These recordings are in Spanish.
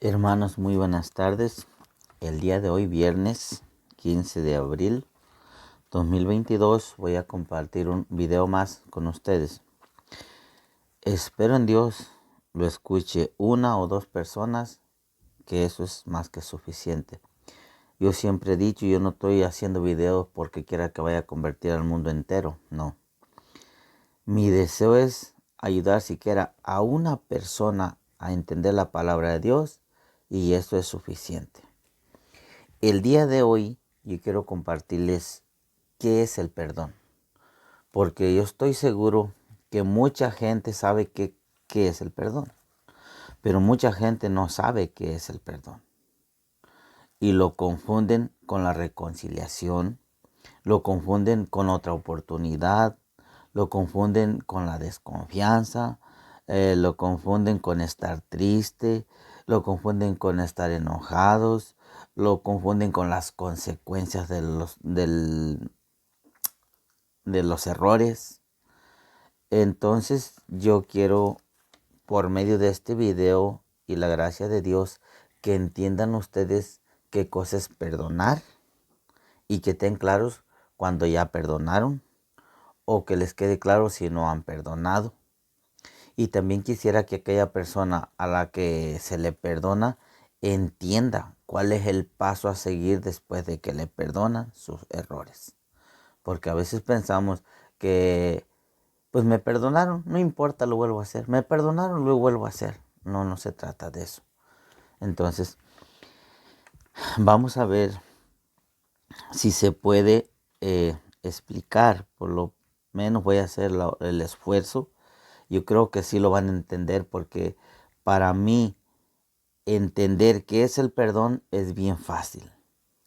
Hermanos, muy buenas tardes. El día de hoy, viernes 15 de abril 2022, voy a compartir un video más con ustedes. Espero en Dios lo escuche una o dos personas, que eso es más que suficiente. Yo siempre he dicho, yo no estoy haciendo videos porque quiera que vaya a convertir al mundo entero, no. Mi deseo es ayudar siquiera a una persona a entender la palabra de Dios, y eso es suficiente. El día de hoy yo quiero compartirles qué es el perdón, porque yo estoy seguro que mucha gente sabe qué es el perdón, pero mucha gente no sabe qué es el perdón y lo confunden con la reconciliación, lo confunden con otra oportunidad, lo confunden con la desconfianza, lo confunden con estar triste, lo confunden con estar enojados, lo confunden con las consecuencias de los errores. Entonces yo quiero, por medio de este video y la gracia de Dios, que entiendan ustedes qué cosa es perdonar y que estén claros cuando ya perdonaron, o que les quede claro si no han perdonado. Y también quisiera que aquella persona a la que se le perdona entienda cuál es el paso a seguir después de que le perdonan sus errores. Porque a veces pensamos que, pues me perdonaron, no importa, lo vuelvo a hacer. Me perdonaron, lo vuelvo a hacer. No, no se trata de eso. Entonces, vamos a ver si se puede explicar. Por lo menos voy a hacer el esfuerzo. Yo creo que sí lo van a entender, porque para mí entender qué es el perdón es bien fácil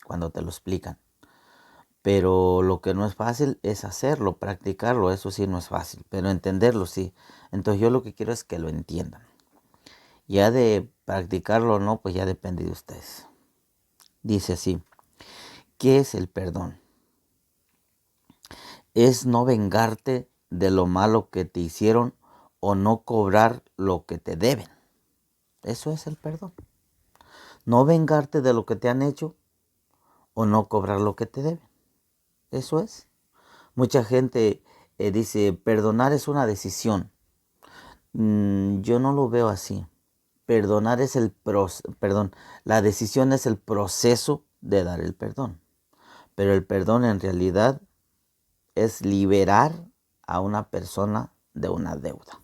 cuando te lo explican. Pero lo que no es fácil es hacerlo, practicarlo. Eso sí no es fácil, pero entenderlo sí. Entonces yo lo que quiero es que lo entiendan. Ya de practicarlo o no, pues ya depende de ustedes. Dice así: ¿qué es el perdón? Es no vengarte de lo malo que te hicieron o no cobrar lo que te deben. Eso es el perdón. No vengarte de lo que te han hecho o no cobrar lo que te deben. Eso es. Mucha gente dice, perdonar es una decisión. Yo no lo veo así. Perdonar es la decisión es el proceso de dar el perdón. Pero el perdón en realidad es liberar a una persona de una deuda.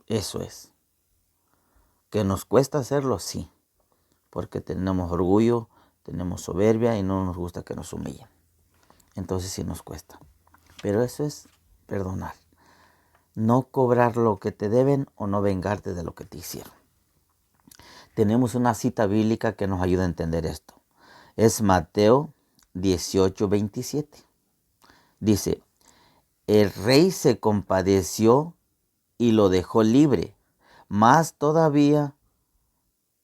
Eso es. ¿Que nos cuesta hacerlo? Sí. Porque tenemos orgullo, tenemos soberbia y no nos gusta que nos humillen. Entonces sí nos cuesta. Pero eso es perdonar. No cobrar lo que te deben o no vengarte de lo que te hicieron. Tenemos una cita bíblica que nos ayuda a entender esto. Es Mateo 18:27. Dice, el rey se compadeció y lo dejó libre, más todavía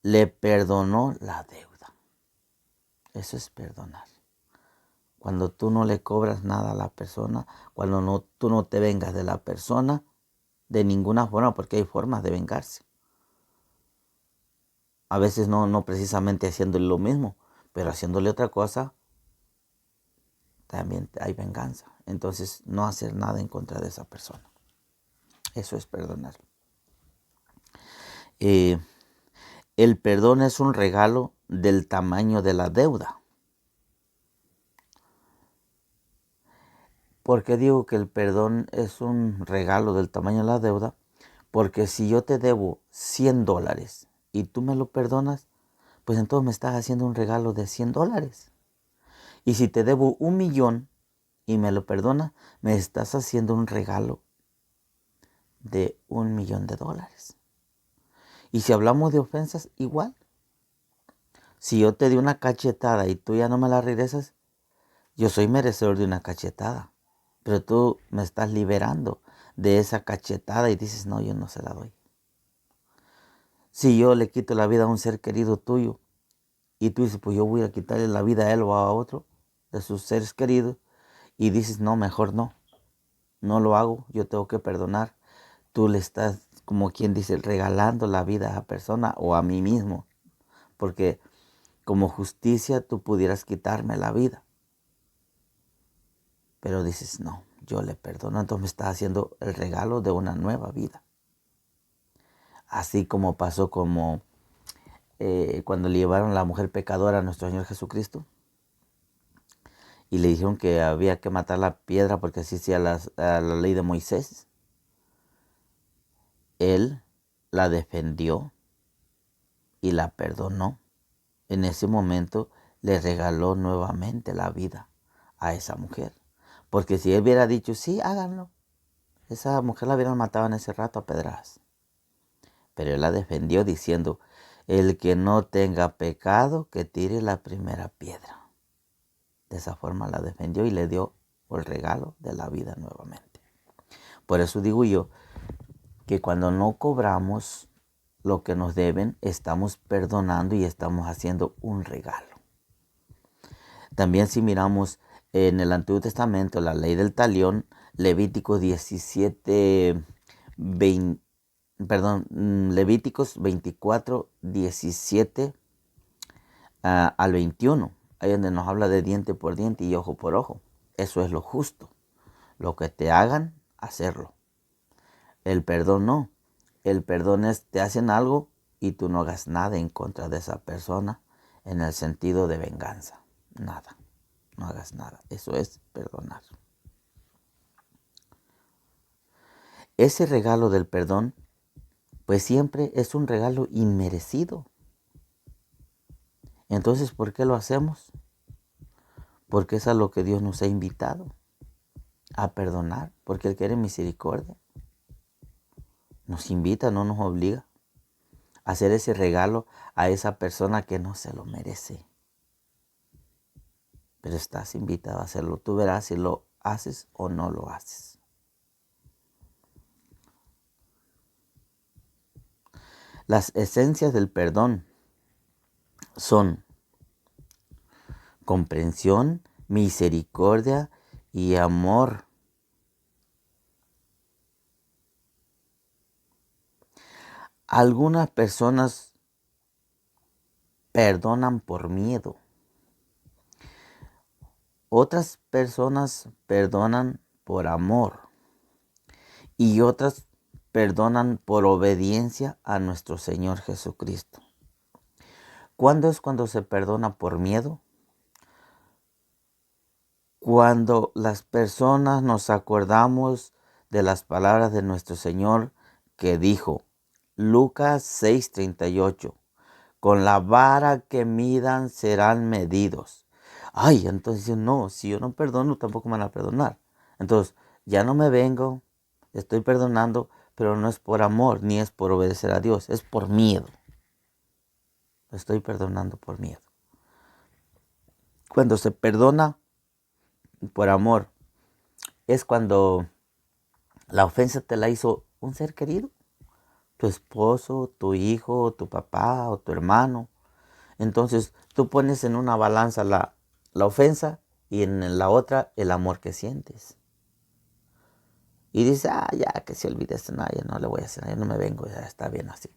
le perdonó la deuda. Eso es perdonar. Cuando tú no le cobras nada a la persona, cuando tú no te vengas de la persona de ninguna forma, porque hay formas de vengarse. A veces no precisamente haciéndole lo mismo, pero haciéndole otra cosa, también hay venganza. Entonces, no hacer nada en contra de esa persona. Eso es perdonar. El perdón es un regalo del tamaño de la deuda. ¿Por qué digo que el perdón es un regalo del tamaño de la deuda? Porque si yo te debo $100 y tú me lo perdonas, pues entonces me estás haciendo un regalo de $100. Y si te debo 1,000,000 y me lo perdonas, me estás haciendo un regalo de $1,000,000. Y si hablamos de ofensas, igual. Si yo te di una cachetada y tú ya no me la regresas, yo soy merecedor de una cachetada. Pero tú me estás liberando de esa cachetada y dices, no, yo no se la doy. Si yo le quito la vida a un ser querido tuyo y tú dices, pues yo voy a quitarle la vida a él o a otro de sus seres queridos, y dices, no, mejor no lo hago, yo tengo que perdonar. Tú le estás como quien dice, regalando la vida a esa persona o a mí mismo. Porque como justicia tú pudieras quitarme la vida. Pero dices, no, yo le perdono, entonces me está haciendo el regalo de una nueva vida. Así como pasó cuando le llevaron a la mujer pecadora a nuestro Señor Jesucristo y le dijeron que había que matar la piedra porque así decía la ley de Moisés. Él la defendió y la perdonó. En ese momento le regaló nuevamente la vida a esa mujer. Porque si él hubiera dicho, sí, háganlo, esa mujer la hubieran matado en ese rato a pedradas. Pero él la defendió diciendo, el que no tenga pecado, que tire la primera piedra. De esa forma la defendió y le dio el regalo de la vida nuevamente. Por eso digo yo que cuando no cobramos lo que nos deben, estamos perdonando y estamos haciendo un regalo. También si miramos en el Antiguo Testamento la ley del talión, Levíticos 24, 17 al 21. Ahí donde nos habla de diente por diente y ojo por ojo. Eso es lo justo. Lo que te hagan, hacerlo. El perdón no. El perdón es te hacen algo y tú no hagas nada en contra de esa persona en el sentido de venganza. Nada. No hagas nada. Eso es perdonar. Ese regalo del perdón, pues siempre es un regalo inmerecido. Entonces, ¿por qué lo hacemos? Porque es a lo que Dios nos ha invitado, a perdonar, porque Él quiere misericordia. Nos invita, no nos obliga a hacer ese regalo a esa persona que no se lo merece. Pero estás invitado a hacerlo. Tú verás si lo haces o no lo haces. Las esencias del perdón son comprensión, misericordia y amor. Algunas personas perdonan por miedo. Otras personas perdonan por amor. Y otras perdonan por obediencia a nuestro Señor Jesucristo. ¿Cuándo es cuando se perdona por miedo? Cuando las personas nos acordamos de las palabras de nuestro Señor que dijo, Lucas 6:38, con la vara que midan serán medidos. Ay, entonces no, si yo no perdono, tampoco me van a perdonar. Entonces, ya no me vengo, estoy perdonando, pero no es por amor, ni es por obedecer a Dios, es por miedo. Estoy perdonando por miedo. Cuando se perdona por amor, es cuando la ofensa te la hizo un ser querido, tu esposo, tu hijo, tu papá o tu hermano. Entonces tú pones en una balanza la ofensa y en la otra el amor que sientes. Y dices, ya que se olvide esto, no, ya no le voy a hacer nada, ya no me vengo, ya está bien así.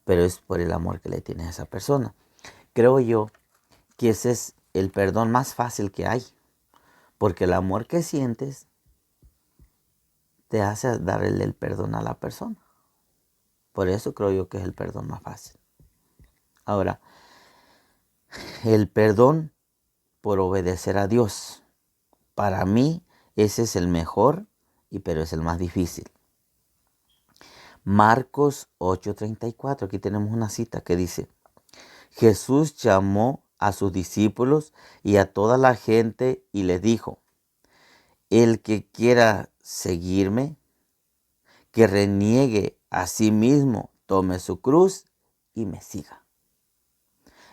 Pero es por el amor que le tienes a esa persona. Creo yo que ese es el perdón más fácil que hay. Porque el amor que sientes te hace darle el perdón a la persona. Por eso creo yo que es el perdón más fácil. Ahora, el perdón por obedecer a Dios. Para mí ese es el mejor, pero es el más difícil. Marcos 8:34, aquí tenemos una cita que dice, Jesús llamó a sus discípulos y a toda la gente y les dijo, el que quiera seguirme, que reniegue a sí mismo, tome su cruz y me siga.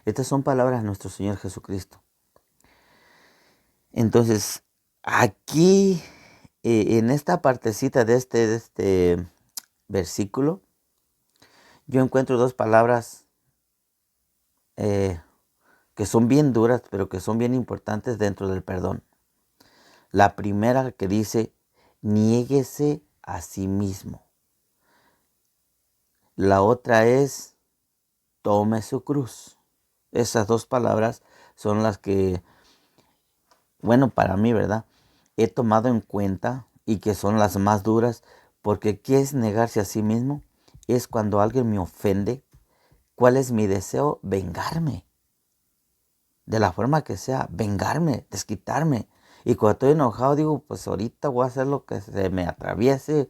Estas son palabras de nuestro Señor Jesucristo. Entonces, aquí, en esta partecita de este versículo, yo encuentro dos palabras que son bien duras, pero que son bien importantes dentro del perdón. La primera que dice, niéguese a sí mismo. La otra es tome su cruz. Esas dos palabras son las que, bueno, para mí, ¿verdad? He tomado en cuenta y que son las más duras, porque ¿qué es negarse a sí mismo? Es cuando alguien me ofende. ¿Cuál es mi deseo? Vengarme. De la forma que sea, vengarme, desquitarme. Y cuando estoy enojado digo, pues ahorita voy a hacer lo que se me atraviese,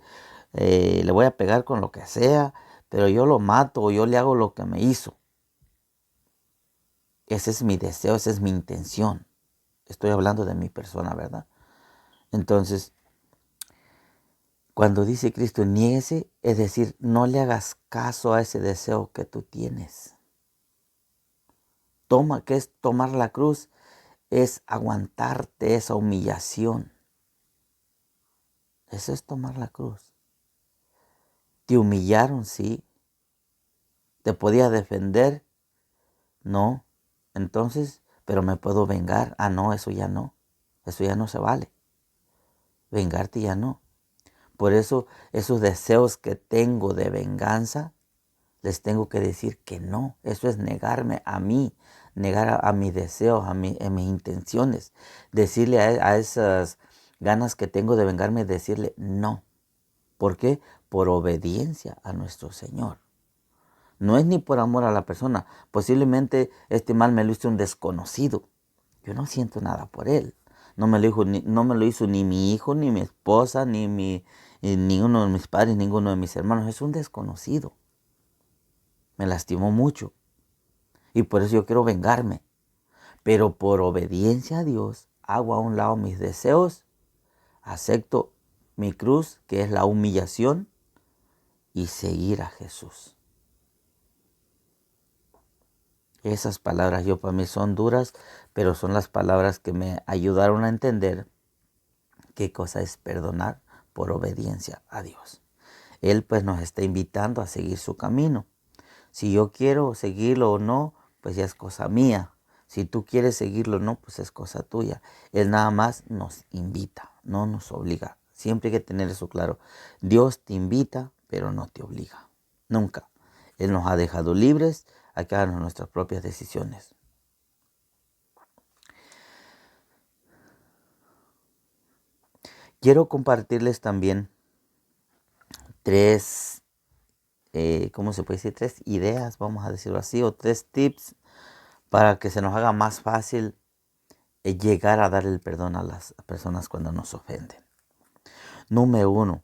le voy a pegar con lo que sea, pero yo lo mato o yo le hago lo que me hizo. Ese es mi deseo, esa es mi intención. Estoy hablando de mi persona, ¿verdad? Entonces, cuando dice Cristo, niéguese, es decir, no le hagas caso a ese deseo que tú tienes. ¿Qué es tomar la cruz? Es aguantarte esa humillación. Eso es tomar la cruz. Te humillaron, sí. Te podía defender, no. Entonces, pero me puedo vengar. Ah, no, eso ya no. Eso ya no se vale. Vengarte ya no. Por eso, esos deseos que tengo de venganza, les tengo que decir que no. Eso es negarme a mí, negar a mis deseos, a mis intenciones. Decirle a esas ganas que tengo de vengarme, decirle no. ¿Por qué? Por obediencia a nuestro Señor. No es ni por amor a la persona. Posiblemente este mal me lo hizo un desconocido. Yo no siento nada por él. No me lo hizo ni mi hijo, ni mi esposa, ni uno de mis padres, ninguno de mis hermanos. Es un desconocido. Me lastimó mucho. Y por eso yo quiero vengarme. Pero por obediencia a Dios, hago a un lado mis deseos, acepto mi cruz, que es la humillación, y seguir a Jesús. Esas palabras yo para mí son duras, pero son las palabras que me ayudaron a entender qué cosa es perdonar por obediencia a Dios. Él pues nos está invitando a seguir su camino. Si yo quiero seguirlo o no, pues ya es cosa mía. Si tú quieres seguirlo o no, pues es cosa tuya. Él nada más nos invita, no nos obliga. Siempre hay que tener eso claro. Dios te invita, pero no te obliga. Nunca. Él nos ha dejado libres a que hagamos nuestras propias decisiones. Quiero compartirles también tres, ¿cómo se puede decir? Tres ideas, vamos a decirlo así, o tres tips para que se nos haga más fácil llegar a dar el perdón a las personas cuando nos ofenden. Número 1,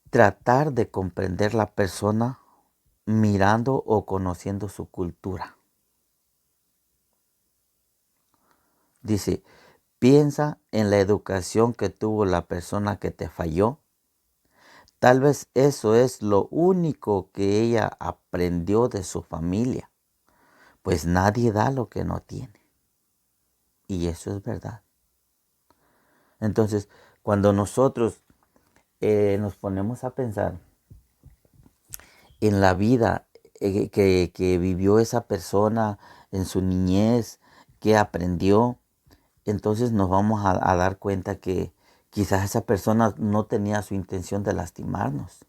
tratar de comprender la persona mirando o conociendo su cultura. Dice, piensa en la educación que tuvo la persona que te falló. Tal vez eso es lo único que ella aprendió de su familia, pues nadie da lo que no tiene. Y eso es verdad. Entonces, cuando nosotros nos ponemos a pensar en la vida que vivió esa persona en su niñez, que aprendió, entonces nos vamos a dar cuenta que quizás esa persona no tenía su intención de lastimarnos.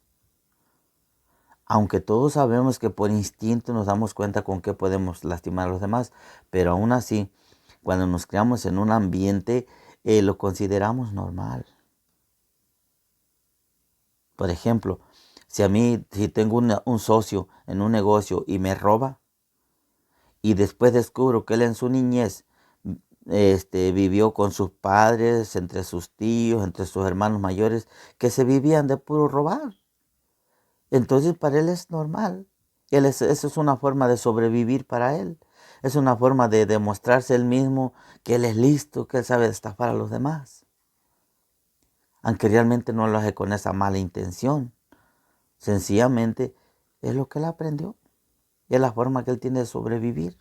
Aunque todos sabemos que por instinto nos damos cuenta con qué podemos lastimar a los demás, pero aún así, cuando nos criamos en un ambiente, lo consideramos normal. Por ejemplo, si tengo un socio en un negocio y me roba, y después descubro que él en su niñez vivió con sus padres, entre sus tíos, entre sus hermanos mayores, que se vivían de puro robar. Entonces para él es normal. Eso es una forma de sobrevivir para él. Es una forma de demostrarse él mismo que él es listo, que él sabe estafar a los demás. Aunque realmente no lo hace con esa mala intención. Sencillamente es lo que él aprendió. Es la forma que él tiene de sobrevivir.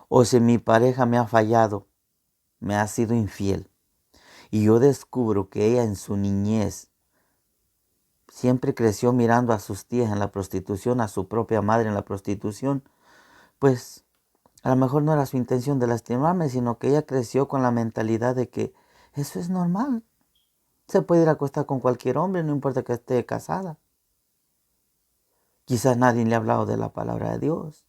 O si mi pareja me ha fallado, me ha sido infiel, y yo descubro que ella en su niñez siempre creció mirando a sus tías en la prostitución, a su propia madre en la prostitución, pues a lo mejor no era su intención de lastimarme, sino que ella creció con la mentalidad de que eso es normal. Se puede ir a acostar con cualquier hombre, no importa que esté casada. Quizás nadie le ha hablado de la palabra de Dios.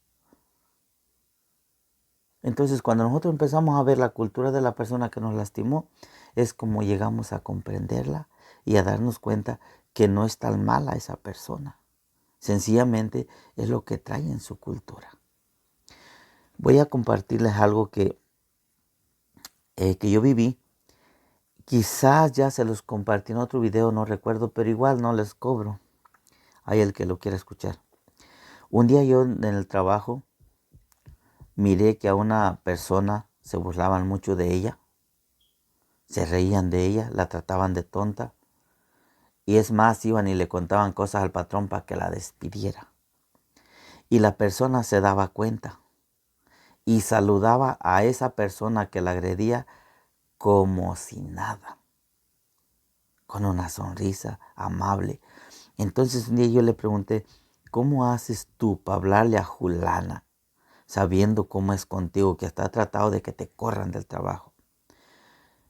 Entonces, cuando nosotros empezamos a ver la cultura de la persona que nos lastimó, es como llegamos a comprenderla y a darnos cuenta que no es tan mala esa persona. Sencillamente es lo que trae en su cultura. Voy a compartirles algo que yo viví. Quizás ya se los compartí en otro video, no recuerdo, pero igual no les cobro. Hay el que lo quiera escuchar. Un día yo en el trabajo miré que a una persona se burlaban mucho de ella, se reían de ella, la trataban de tonta. Y es más, iban y le contaban cosas al patrón para que la despidiera. Y la persona se daba cuenta y saludaba a esa persona que la agredía como si nada, con una sonrisa amable. Entonces un día yo le pregunté, ¿cómo haces tú para hablarle a Julana, sabiendo cómo es contigo, que está tratado de que te corran del trabajo?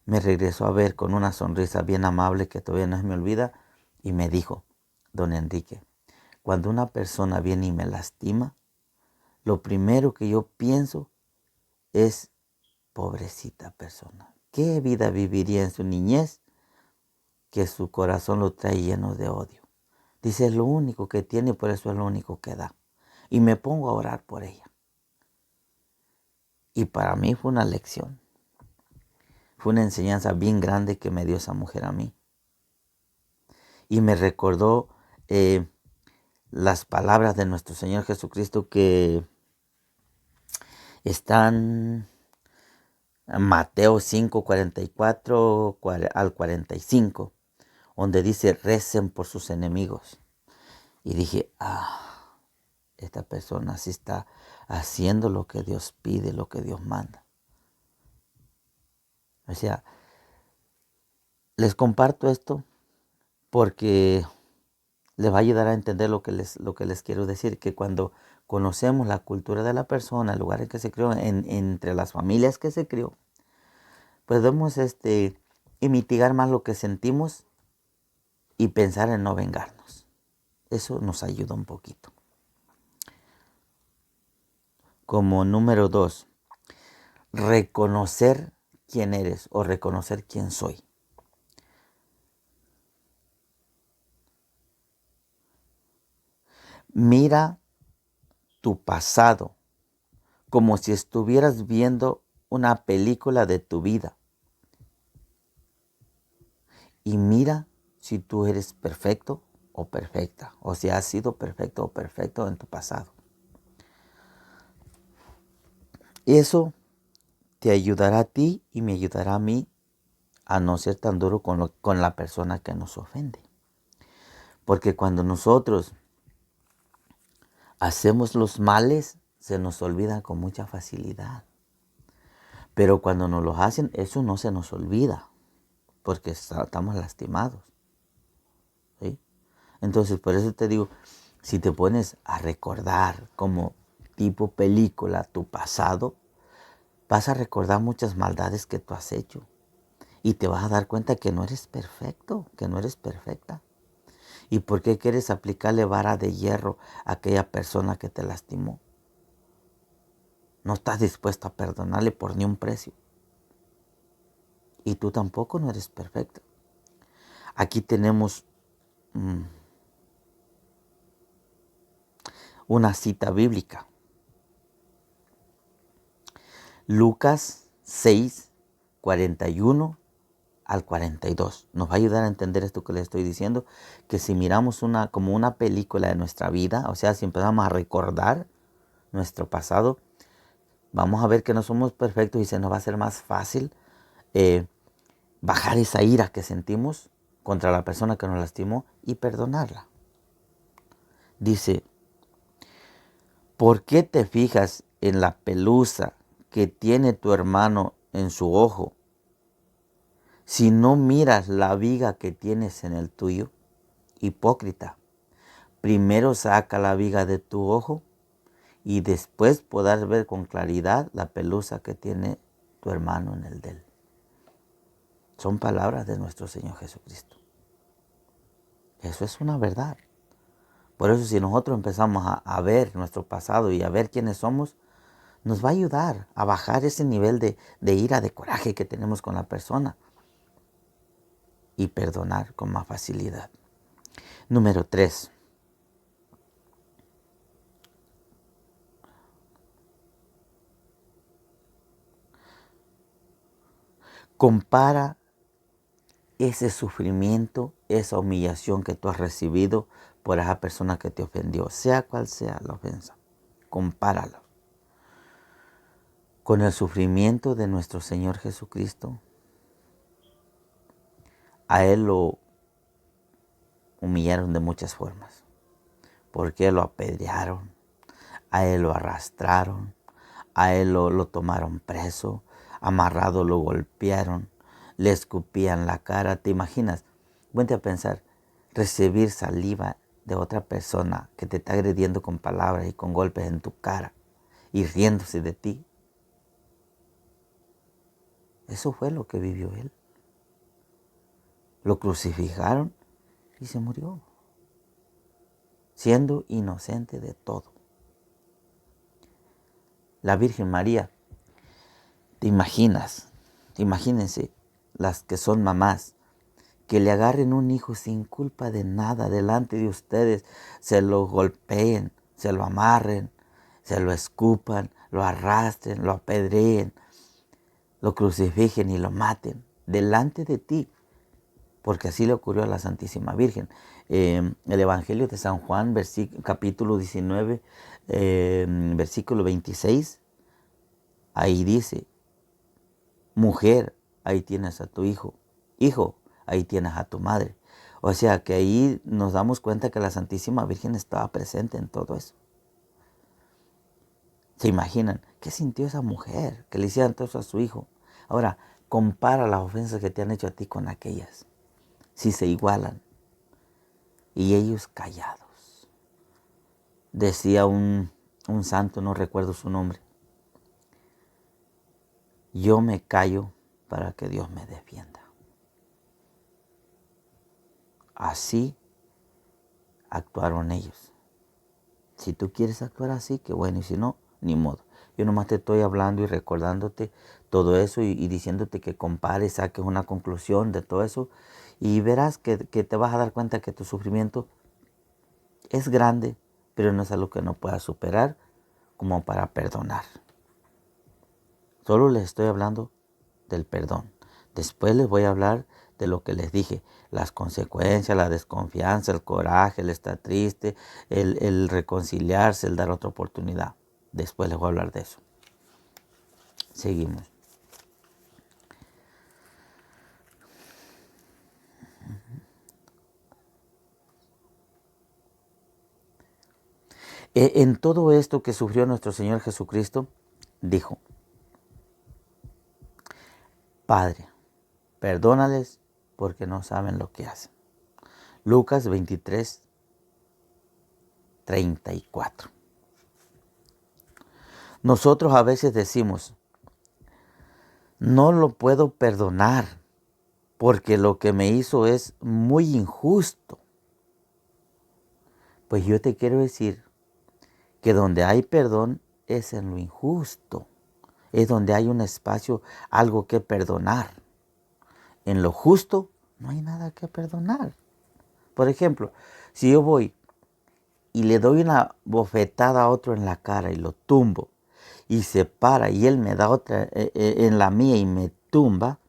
Me regresó a ver con una sonrisa bien amable que todavía no se me olvida y me dijo, don Enrique, cuando una persona viene y me lastima, lo primero que yo pienso es, pobrecita persona, ¿qué vida viviría en su niñez que su corazón lo trae lleno de odio? Dice, es lo único que tiene, por eso es lo único que da. Y me pongo a orar por ella. Y para mí fue una lección. Fue una enseñanza bien grande que me dio esa mujer a mí. Y me recordó las palabras de nuestro Señor Jesucristo que están en Mateo 5, 44 al 45, donde dice, recen por sus enemigos. Y dije, esta persona sí está haciendo lo que Dios pide, lo que Dios manda. O sea, les comparto esto porque les va a ayudar a entender lo que les quiero decir, que cuando conocemos la cultura de la persona, el lugar en que se crió, entre las familias que se crió, podemos y mitigar más lo que sentimos y pensar en no vengarnos. Eso nos ayuda un poquito. Como número 2, reconocer quién eres o reconocer quién soy. Mira tu pasado como si estuvieras viendo una película de tu vida. Y mira si tú eres perfecto o perfecta, o si has sido perfecto o perfecto en tu pasado. Eso te ayudará a ti y me ayudará a mí a no ser tan duro con la persona que nos ofende. Porque cuando nosotros hacemos los males, se nos olvida con mucha facilidad. Pero cuando nos los hacen, eso no se nos olvida, porque estamos lastimados. ¿Sí? Entonces, por eso te digo, si te pones a recordar como tipo película tu pasado, vas a recordar muchas maldades que tú has hecho. Y te vas a dar cuenta que no eres perfecto, que no eres perfecta. ¿Y por qué quieres aplicarle vara de hierro a aquella persona que te lastimó? No estás dispuesto a perdonarle por ni un precio. Y tú tampoco no eres perfecto. Aquí tenemos una cita bíblica. Lucas 6, 41 al 42. Nos va a ayudar a entender esto que les estoy diciendo, que si miramos como una película de nuestra vida, o sea, si empezamos a recordar nuestro pasado, vamos a ver que no somos perfectos y se nos va a hacer más fácil bajar esa ira que sentimos contra la persona que nos lastimó y perdonarla. Dice, ¿por qué te fijas en la pelusa que tiene tu hermano en su ojo si no miras la viga que tienes en el tuyo? Hipócrita, primero saca la viga de tu ojo y después podrás ver con claridad la pelusa que tiene tu hermano en el de él. Son palabras de nuestro Señor Jesucristo. Eso es una verdad. Por eso si nosotros empezamos a ver nuestro pasado y a ver quiénes somos, nos va a ayudar a bajar ese nivel de ira, de coraje que tenemos con la persona y perdonar con más facilidad. Número 3. Compara ese sufrimiento, esa humillación que tú has recibido por esa persona que te ofendió, sea cual sea la ofensa. Compáralo con el sufrimiento de nuestro Señor Jesucristo. A Él lo humillaron de muchas formas, porque lo apedrearon, a Él lo arrastraron, a Él lo tomaron preso, amarrado lo golpearon, le escupían la cara. ¿Te imaginas? Ponte a pensar, recibir saliva de otra persona que te está agrediendo con palabras y con golpes en tu cara y riéndose de ti. Eso fue lo que vivió Él. Lo crucificaron y se murió, siendo inocente de todo. La Virgen María, imagínense las que son mamás, que le agarren un hijo sin culpa de nada delante de ustedes, se lo golpeen, se lo amarren, se lo escupan, lo arrastren, lo apedreen, lo crucifiquen y lo maten delante de ti. Porque así le ocurrió a la Santísima Virgen. El Evangelio de San Juan, capítulo 19, versículo 26, ahí dice, mujer, ahí tienes a tu hijo. Hijo, ahí tienes a tu madre. O sea que ahí nos damos cuenta que la Santísima Virgen estaba presente en todo eso. ¿Se imaginan? ¿Qué sintió esa mujer que le hicieran todo eso a su hijo? Ahora, compara las ofensas que te han hecho a ti con aquellas. Si se igualan. Y ellos callados. Decía un santo, no recuerdo su nombre. Yo me callo para que Dios me defienda. Así actuaron ellos. Si tú quieres actuar así, qué bueno, y si no, ni modo. Yo nomás te estoy hablando y recordándote todo eso y diciéndote que compares, saques una conclusión de todo eso y verás que te vas a dar cuenta que tu sufrimiento es grande, pero no es algo que no puedas superar como para perdonar. Solo les estoy hablando del perdón. Después les voy a hablar de lo que les dije, las consecuencias, la desconfianza, el coraje, el estar triste, el reconciliarse, el dar otra oportunidad. Después les voy a hablar de eso. Seguimos. En todo esto que sufrió nuestro Señor Jesucristo, dijo, Padre, perdónales porque no saben lo que hacen. Lucas 23, 34. Nosotros a veces decimos, no lo puedo perdonar porque lo que me hizo es muy injusto. Pues yo te quiero decir que donde hay perdón es en lo injusto. Es donde hay un espacio, algo que perdonar. En lo justo no hay nada que perdonar. Por ejemplo, si yo voy y le doy una bofetada a otro en la cara y lo tumbo y se para y él me da otra en la mía y me tumba,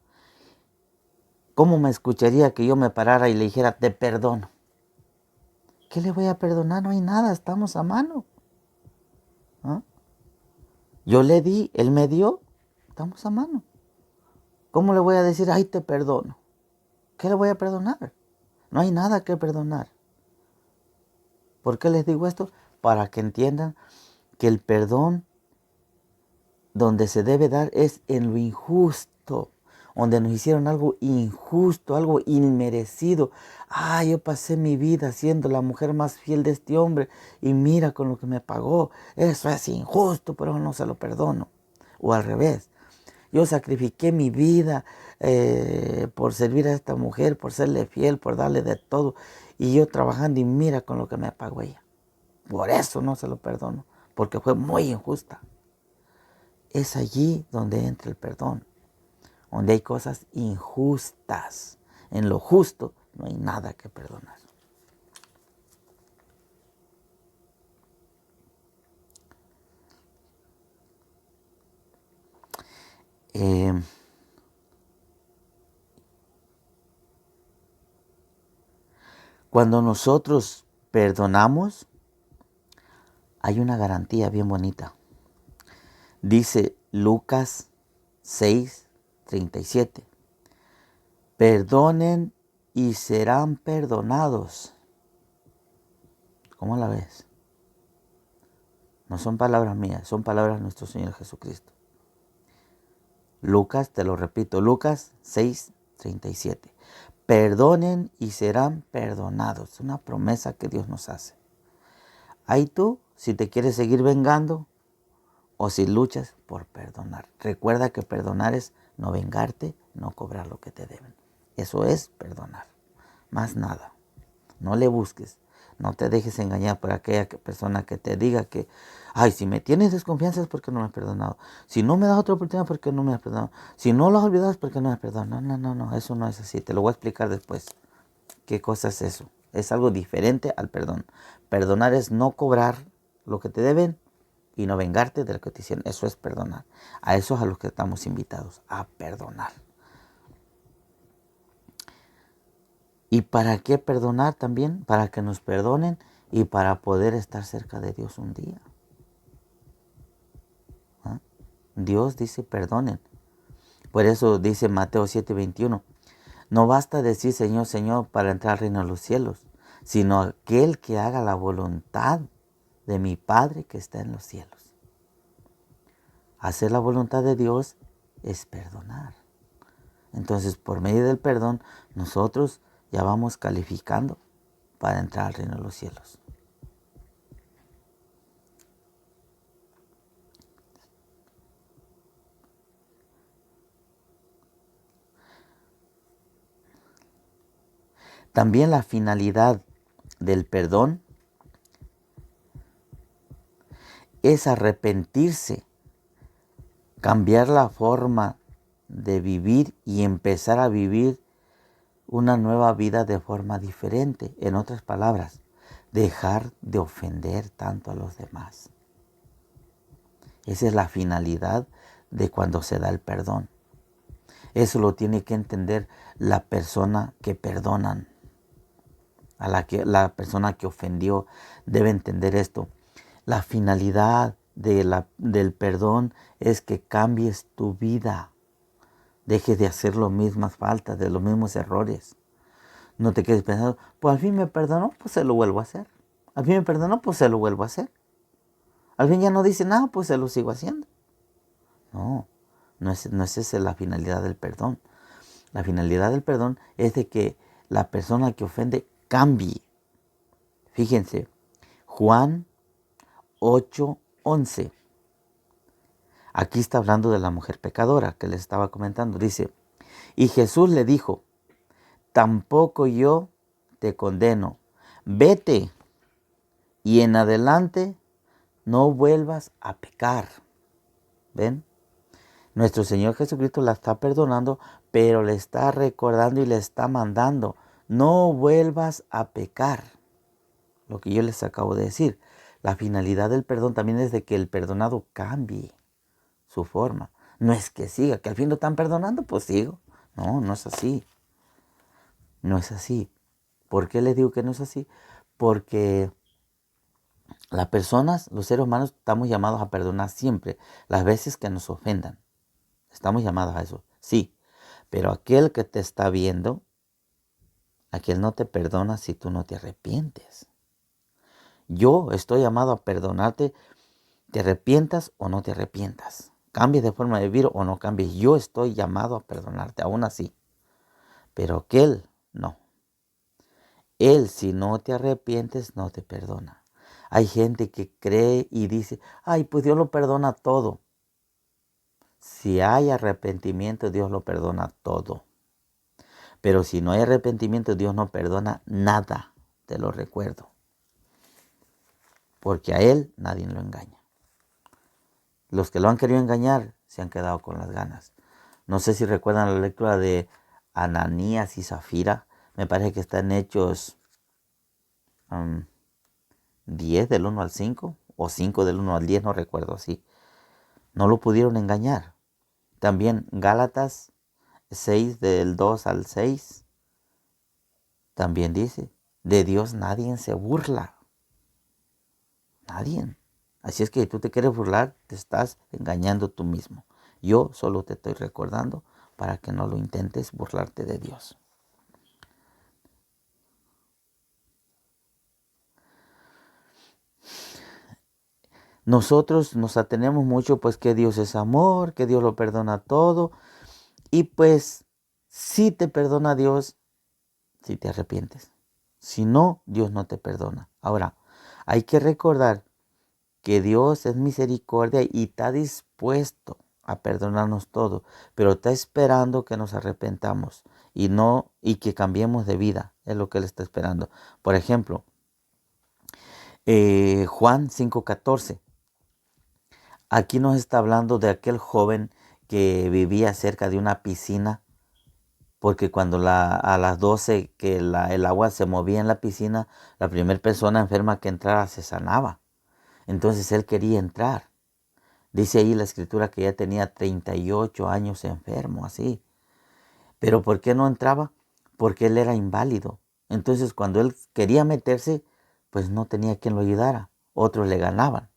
¿cómo me escucharía que yo me parara y le dijera, te perdono? ¿Qué le voy a perdonar? No hay nada, estamos a mano. ¿Ah? Yo le di, él me dio, estamos a mano. ¿Cómo le voy a decir, ay, te perdono? ¿Qué le voy a perdonar? No hay nada que perdonar. ¿Por qué les digo esto? Para que entiendan que el perdón donde se debe dar es en lo injusto, donde nos hicieron algo injusto, algo inmerecido. Ah, yo pasé mi vida siendo la mujer más fiel de este hombre y mira con lo que me pagó. Eso es injusto, pero no se lo perdono. O al revés, Yo sacrifiqué mi vida por servir a esta mujer, por serle fiel, por darle de todo. Y yo trabajando y mira con lo que me pagó ella. Por eso no se lo perdono, porque fue muy injusta. Es allí donde entra el perdón, donde hay cosas injustas. En lo justo no hay nada que perdonar. Cuando nosotros perdonamos, hay una garantía bien bonita. Dice Lucas 6:37. Perdonen y serán perdonados. ¿Cómo la ves? No son palabras mías, son palabras de nuestro Señor Jesucristo. Lucas, te lo repito, Lucas 6:37. Perdonen y serán perdonados. Es una promesa que Dios nos hace. Ahí tú, si te quieres seguir vengando o si luchas por perdonar. Recuerda que perdonar es no vengarte, no cobrar lo que te deben. Eso es perdonar. Más nada. No le busques. No te dejes engañar por aquella persona que te diga que, ay, si me tienes desconfianza es porque no me has perdonado. Si no me das otra oportunidad es porque no me has perdonado. Si no lo has olvidado es porque no me has perdonado. No, eso no es así. Te lo voy a explicar después. ¿Qué cosa es eso? Es algo diferente al perdón. Perdonar es no cobrar lo que te deben y no vengarte de lo que te hicieron. Eso es perdonar. A eso es a los que estamos invitados, a perdonar. ¿Y para qué perdonar también? Para que nos perdonen y para poder estar cerca de Dios un día. ¿Ah? Dios dice perdonen. Por eso dice Mateo 7:21. No basta decir Señor, Señor para entrar al reino de los cielos, sino aquel que haga la voluntad de mi Padre que está en los cielos. Hacer la voluntad de Dios es perdonar. Entonces, por medio del perdón, nosotros ya vamos calificando para entrar al reino de los cielos. También la finalidad del perdón es arrepentirse, cambiar la forma de vivir y empezar a vivir una nueva vida de forma diferente. En otras palabras, dejar de ofender tanto a los demás. Esa es la finalidad de cuando se da el perdón. Eso lo tiene que entender la persona que perdonan. La persona que ofendió debe entender esto. La finalidad del perdón es que cambies tu vida. Dejes de hacer las mismas faltas, de los mismos errores. No te quedes pensando, pues al fin me perdonó, pues se lo vuelvo a hacer. Al fin me perdonó, pues se lo vuelvo a hacer. Al fin ya no dice nada, pues se lo sigo haciendo. No es esa la finalidad del perdón. La finalidad del perdón es de que la persona que ofende cambie. Fíjense, Juan 8:11. Aquí está hablando de la mujer pecadora que les estaba comentando. Dice, y Jesús le dijo, tampoco yo te condeno. Vete y en adelante no vuelvas a pecar. ¿Ven? Nuestro Señor Jesucristo la está perdonando, pero le está recordando y le está mandando, no vuelvas a pecar. Lo que yo les acabo de decir. La finalidad del perdón también es de que el perdonado cambie su forma. No es que siga, que al fin lo están perdonando, pues sigo. No es así. No es así. ¿Por qué les digo que no es así? Porque las personas, los seres humanos, estamos llamados a perdonar siempre, las veces que nos ofendan. Estamos llamados a eso, sí. Pero aquel que te está viendo, aquel no te perdona si tú no te arrepientes. Yo estoy llamado a perdonarte, te arrepientas o no te arrepientas. Cambies de forma de vivir o no cambies. Yo estoy llamado a perdonarte, aún así. Pero aquel no. Él, si no te arrepientes, no te perdona. Hay gente que cree y dice, ay, pues Dios lo perdona todo. Si hay arrepentimiento, Dios lo perdona todo. Pero si no hay arrepentimiento, Dios no perdona nada, te lo recuerdo. Porque a Él nadie lo engaña. Los que lo han querido engañar se han quedado con las ganas. No sé si recuerdan la lectura de Ananías y Zafira. Me parece que está en Hechos 10 del 1 al 5 o 5 del 1 al 10, no recuerdo así. No lo pudieron engañar. También Gálatas 6 del 2 al 6 también dice, de Dios nadie se burla. Nadie. Así es que si tú te quieres burlar, te estás engañando tú mismo. Yo solo te estoy recordando para que no lo intentes burlarte de Dios. Nosotros nos atenemos mucho pues que Dios es amor, que Dios lo perdona todo. Y pues si te perdona Dios, si te arrepientes. Si no, Dios no te perdona. Ahora, hay que recordar que Dios es misericordia y está dispuesto a perdonarnos todo, pero está esperando que nos arrepentamos y que cambiemos de vida. Es lo que Él está esperando. Por ejemplo, Juan 5:14. Aquí nos está hablando de aquel joven que vivía cerca de una piscina, porque cuando a las 12 que el agua se movía en la piscina, la primera persona enferma que entrara se sanaba. Entonces él quería entrar. Dice ahí la escritura que ya tenía 38 años enfermo, así. Pero ¿por qué no entraba? Porque él era inválido. Entonces cuando él quería meterse, pues no tenía quien lo ayudara. Otros le ganaban.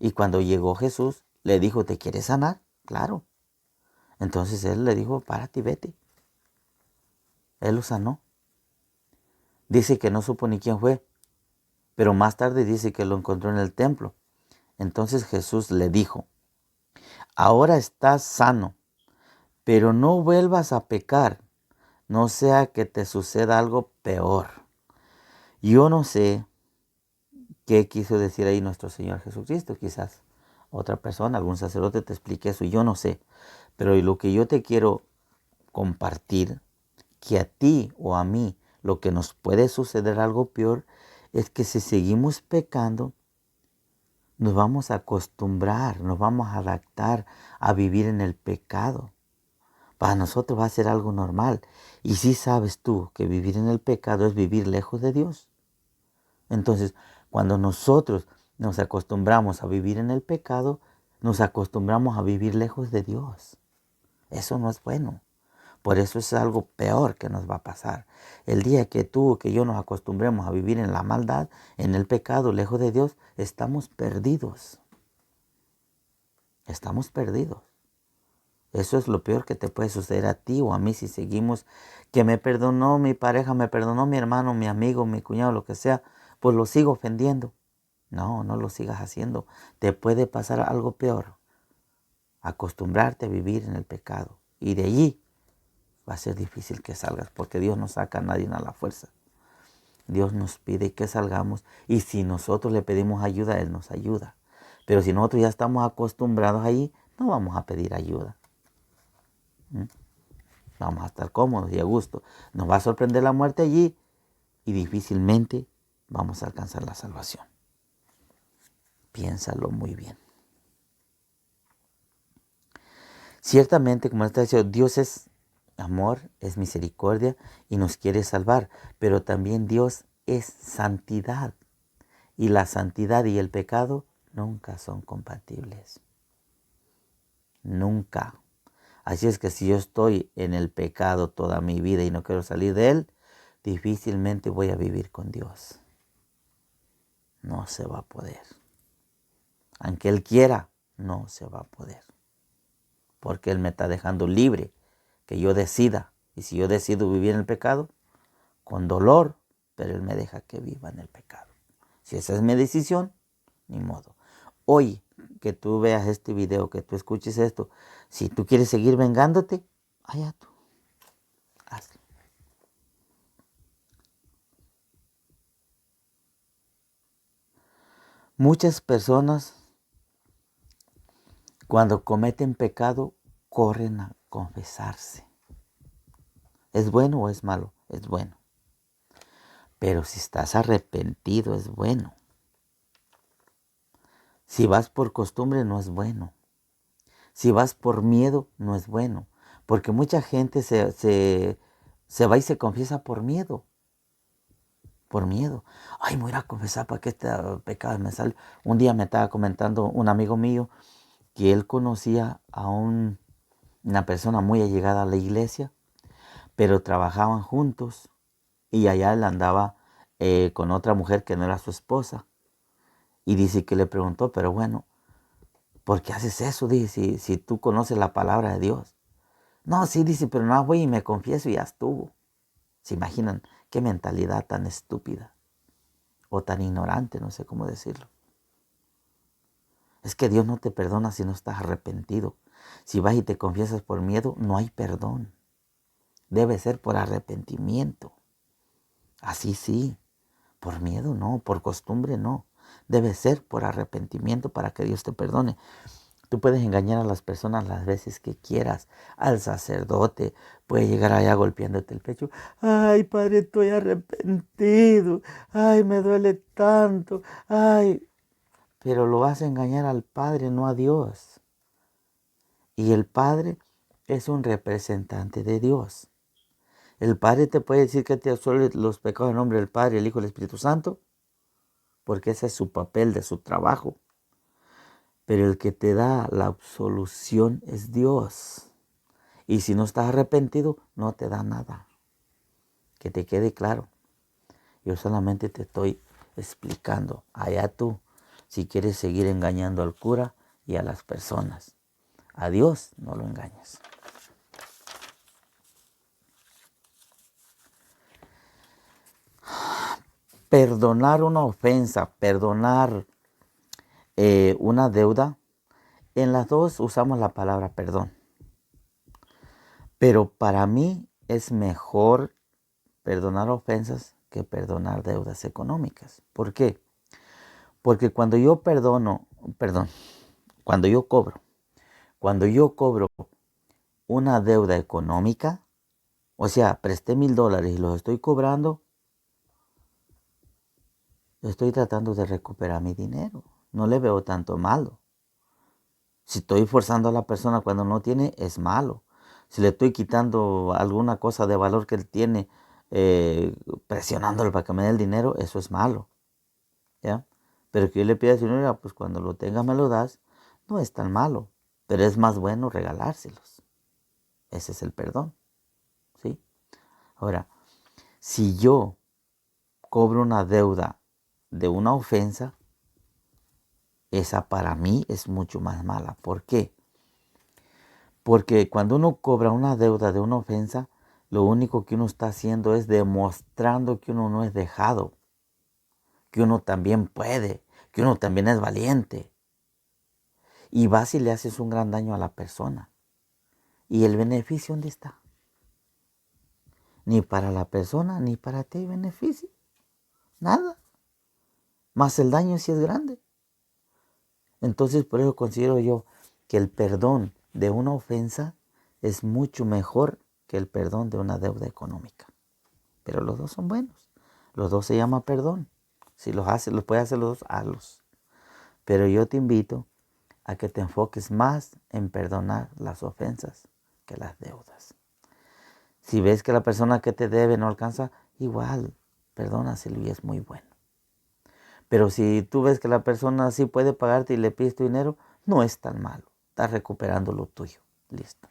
Y cuando llegó Jesús, le dijo, ¿te quieres sanar? Claro. Entonces él le dijo, párate y vete. Él lo sanó. Dice que no supo ni quién fue, pero más tarde dice que lo encontró en el templo. Entonces Jesús le dijo, ahora estás sano, pero no vuelvas a pecar, no sea que te suceda algo peor. Yo no sé qué quiso decir ahí nuestro Señor Jesucristo, quizás otra persona, algún sacerdote te explique eso, yo no sé. Pero lo que yo te quiero compartir, que a ti o a mí lo que nos puede suceder algo peor, es que si seguimos pecando, nos vamos a acostumbrar, nos vamos a adaptar a vivir en el pecado. Para nosotros va a ser algo normal. Y si sabes tú que vivir en el pecado es vivir lejos de Dios. Entonces, cuando nosotros nos acostumbramos a vivir en el pecado, nos acostumbramos a vivir lejos de Dios. Eso no es bueno. Por eso es algo peor que nos va a pasar. El día que tú o que yo nos acostumbremos a vivir en la maldad, en el pecado, lejos de Dios, estamos perdidos. Estamos perdidos. Eso es lo peor que te puede suceder a ti o a mí si seguimos, que me perdonó mi pareja, me perdonó mi hermano, mi amigo, mi cuñado, lo que sea, pues lo sigo ofendiendo. No, no lo sigas haciendo. Te puede pasar algo peor. Acostumbrarte a vivir en el pecado. Y de allí va a ser difícil que salgas, porque Dios no saca a nadie a la fuerza. Dios nos pide que salgamos y si nosotros le pedimos ayuda, Él nos ayuda. Pero si nosotros ya estamos acostumbrados ahí, no vamos a pedir ayuda. Vamos a estar cómodos y a gusto. Nos va a sorprender la muerte allí y difícilmente vamos a alcanzar la salvación. Piénsalo muy bien. Ciertamente, como está diciendo, Dios es amor, es misericordia y nos quiere salvar, pero también Dios es santidad. Y la santidad y el pecado nunca son compatibles. Nunca. Así es que si yo estoy en el pecado toda mi vida y no quiero salir de él, difícilmente voy a vivir con Dios. No se va a poder. Aunque Él quiera, no se va a poder. Porque Él me está dejando libre, que yo decida. Y si yo decido vivir en el pecado, con dolor, pero Él me deja que viva en el pecado. Si esa es mi decisión, ni modo. Hoy que tú veas este video, que tú escuches esto, si tú quieres seguir vengándote, allá tú, hazlo. Muchas personas cuando cometen pecado corren a confesarse. ¿Es bueno o es malo? Es bueno. Pero si estás arrepentido, es bueno. Si vas por costumbre, no es bueno. Si vas por miedo, no es bueno. Porque mucha gente se va y se confiesa por miedo. Por miedo. Ay, me voy a ir a confesar para que este pecado me salga. Un día me estaba comentando un amigo mío que él conocía a una persona muy allegada a la iglesia, pero trabajaban juntos y allá él andaba con otra mujer que no era su esposa. Y dice que le preguntó, pero bueno, ¿por qué haces eso? Dice, si tú conoces la palabra de Dios. No, sí, dice, pero no voy y me confieso y ya estuvo. ¿Se imaginan qué mentalidad tan estúpida o tan ignorante? No sé cómo decirlo. Es que Dios no te perdona si no estás arrepentido. Si vas y te confiesas por miedo, no hay perdón. Debe ser por arrepentimiento. Así sí, por miedo no, por costumbre no. Debe ser por arrepentimiento para que Dios te perdone. Tú puedes engañar a las personas las veces que quieras. Al sacerdote puede llegar allá golpeándote el pecho. Ay, padre, estoy arrepentido. Ay, me duele tanto. Ay, pero lo vas a engañar al Padre, no a Dios. Y el Padre es un representante de Dios. El Padre te puede decir que te absuelve los pecados en nombre del Padre, el Hijo y el Espíritu Santo, porque ese es su papel de su trabajo. Pero el que te da la absolución es Dios. Y si no estás arrepentido, no te da nada. Que te quede claro. Yo solamente te estoy explicando. Allá tú, si quieres seguir engañando al cura y a las personas. A Dios no lo engañes. Perdonar una ofensa, perdonar una deuda. En las dos usamos la palabra perdón. Pero para mí es mejor perdonar ofensas que perdonar deudas económicas. ¿Por qué? Porque cuando yo cuando yo cobro una deuda económica, o sea, presté $1,000 y los estoy cobrando, estoy tratando de recuperar mi dinero. No le veo tanto malo. Si estoy forzando a la persona cuando no tiene, es malo. Si le estoy quitando alguna cosa de valor que él tiene, presionándole para que me dé el dinero, eso es malo. ¿Ya? Pero que yo le pida a su señora, pues cuando lo tengas me lo das, no es tan malo. Pero es más bueno regalárselos. Ese es el perdón. ¿Sí? Ahora, si yo cobro una deuda de una ofensa, esa para mí es mucho más mala. ¿Por qué? Porque cuando uno cobra una deuda de una ofensa, lo único que uno está haciendo es demostrando que uno no es dejado, que uno también puede, que uno también es valiente. Y vas y le haces un gran daño a la persona. ¿Y el beneficio dónde está? Ni para la persona, ni para ti hay beneficio. Nada. Más el daño si es grande. Entonces por eso considero yo que el perdón de una ofensa es mucho mejor que el perdón de una deuda económica. Pero los dos son buenos. Los dos se llama perdón. Si los puedes hacer los dos, hazlos. Pero yo te invito a que te enfoques más en perdonar las ofensas que las deudas. Si ves que la persona que te debe no alcanza, igual, perdónaselo y es muy bueno. Pero si tú ves que la persona sí puede pagarte y le pides tu dinero, no es tan malo. Estás recuperando lo tuyo. Listo.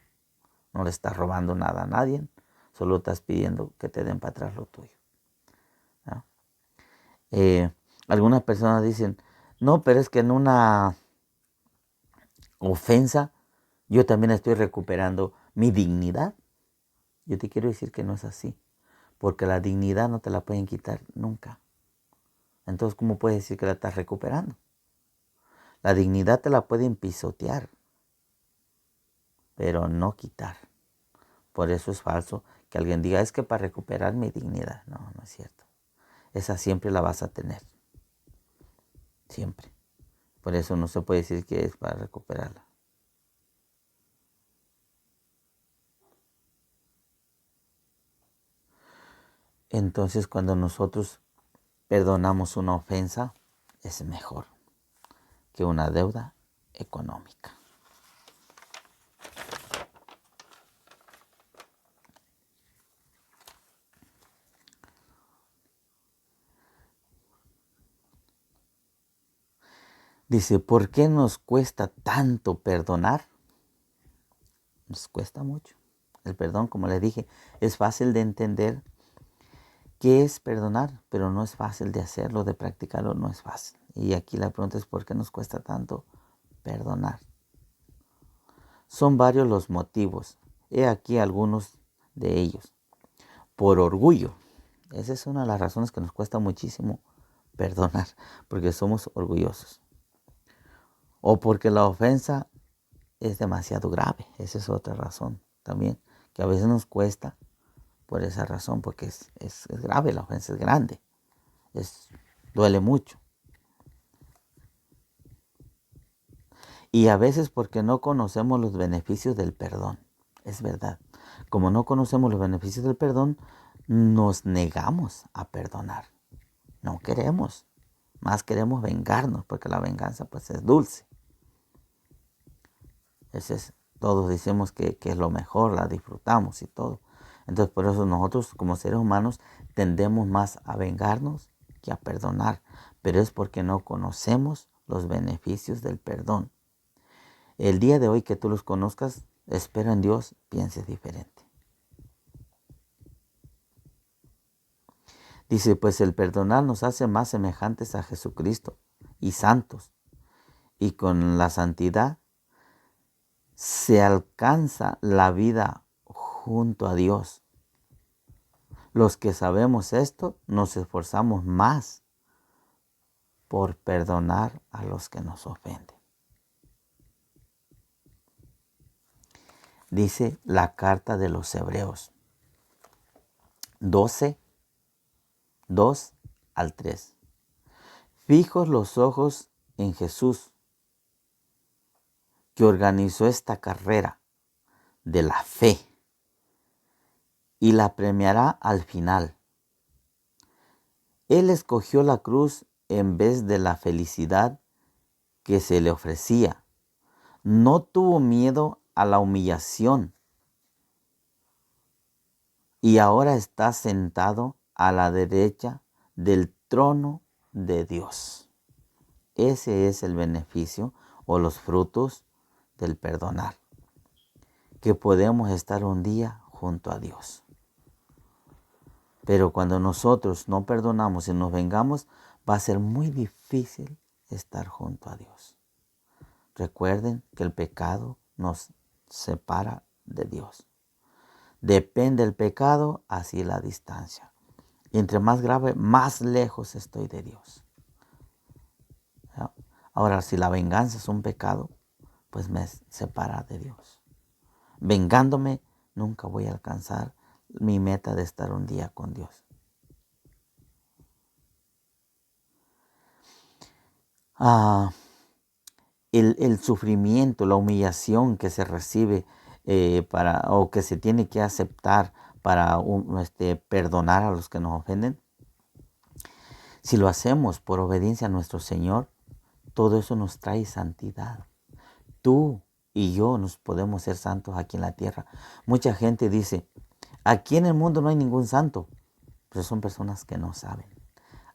No le estás robando nada a nadie. Solo estás pidiendo que te den para atrás lo tuyo. ¿No? Algunas personas dicen, no, pero es que en una ofensa yo también estoy recuperando mi dignidad. Yo te quiero decir que no es así. Porque la dignidad no te la pueden quitar nunca. Entonces, ¿cómo puedes decir que la estás recuperando? La dignidad te la pueden pisotear, pero no quitar. Por eso es falso que alguien diga, es que para recuperar mi dignidad. No, no es cierto. Esa siempre la vas a tener. Siempre. Por eso no se puede decir que es para recuperarla. Entonces cuando nosotros perdonamos una ofensa, es mejor que una deuda económica. Dice, ¿por qué nos cuesta tanto perdonar? Nos cuesta mucho. El perdón, como le dije, es fácil de entender qué es perdonar, pero no es fácil de hacerlo, de practicarlo, no es fácil. Y aquí la pregunta es, ¿por qué nos cuesta tanto perdonar? Son varios los motivos. He aquí algunos de ellos. Por orgullo. Esa es una de las razones que nos cuesta muchísimo perdonar, porque somos orgullosos. O porque la ofensa es demasiado grave. Esa es otra razón también, que a veces nos cuesta por esa razón, porque es grave, la ofensa es grande, duele mucho. Y a veces porque no conocemos los beneficios del perdón. Es verdad. Como no conocemos los beneficios del perdón, nos negamos a perdonar. No queremos. Más queremos vengarnos, porque la venganza pues es dulce. Todos decimos que es lo mejor, la disfrutamos y todo. Entonces por eso nosotros como seres humanos tendemos más a vengarnos que a perdonar. Pero es porque no conocemos los beneficios del perdón. El día de hoy que tú los conozcas, espero en Dios pienses diferente. Dice, pues el perdonar nos hace más semejantes a Jesucristo y santos. Y con la santidad se alcanza la vida junto a Dios. Los que sabemos esto nos esforzamos más por perdonar a los que nos ofenden. Dice la carta de los Hebreos 12, 2 al 3. Fijos los ojos en Jesús, que organizó esta carrera de la fe y la premiará al final. Él escogió la cruz en vez de la felicidad que se le ofrecía. No tuvo miedo a la humillación y ahora está sentado a la derecha del trono de Dios. Ese es el beneficio o los frutos del perdonar, que podemos estar un día junto a Dios. Pero cuando nosotros no perdonamos y nos vengamos, va a ser muy difícil estar junto a Dios. Recuerden que el pecado nos separa de Dios. Depende del pecado, así la distancia. Y entre más grave, más lejos estoy de Dios. Ahora, si la venganza es un pecado, pues me separa de Dios. Vengándome, nunca voy a alcanzar mi meta de estar un día con Dios. El sufrimiento, la humillación que se recibe o que se tiene que aceptar para perdonar a los que nos ofenden, si lo hacemos por obediencia a nuestro Señor, todo eso nos trae santidad. Tú y yo nos podemos ser santos aquí en la tierra. Mucha gente dice, aquí en el mundo no hay ningún santo, pero son personas que no saben.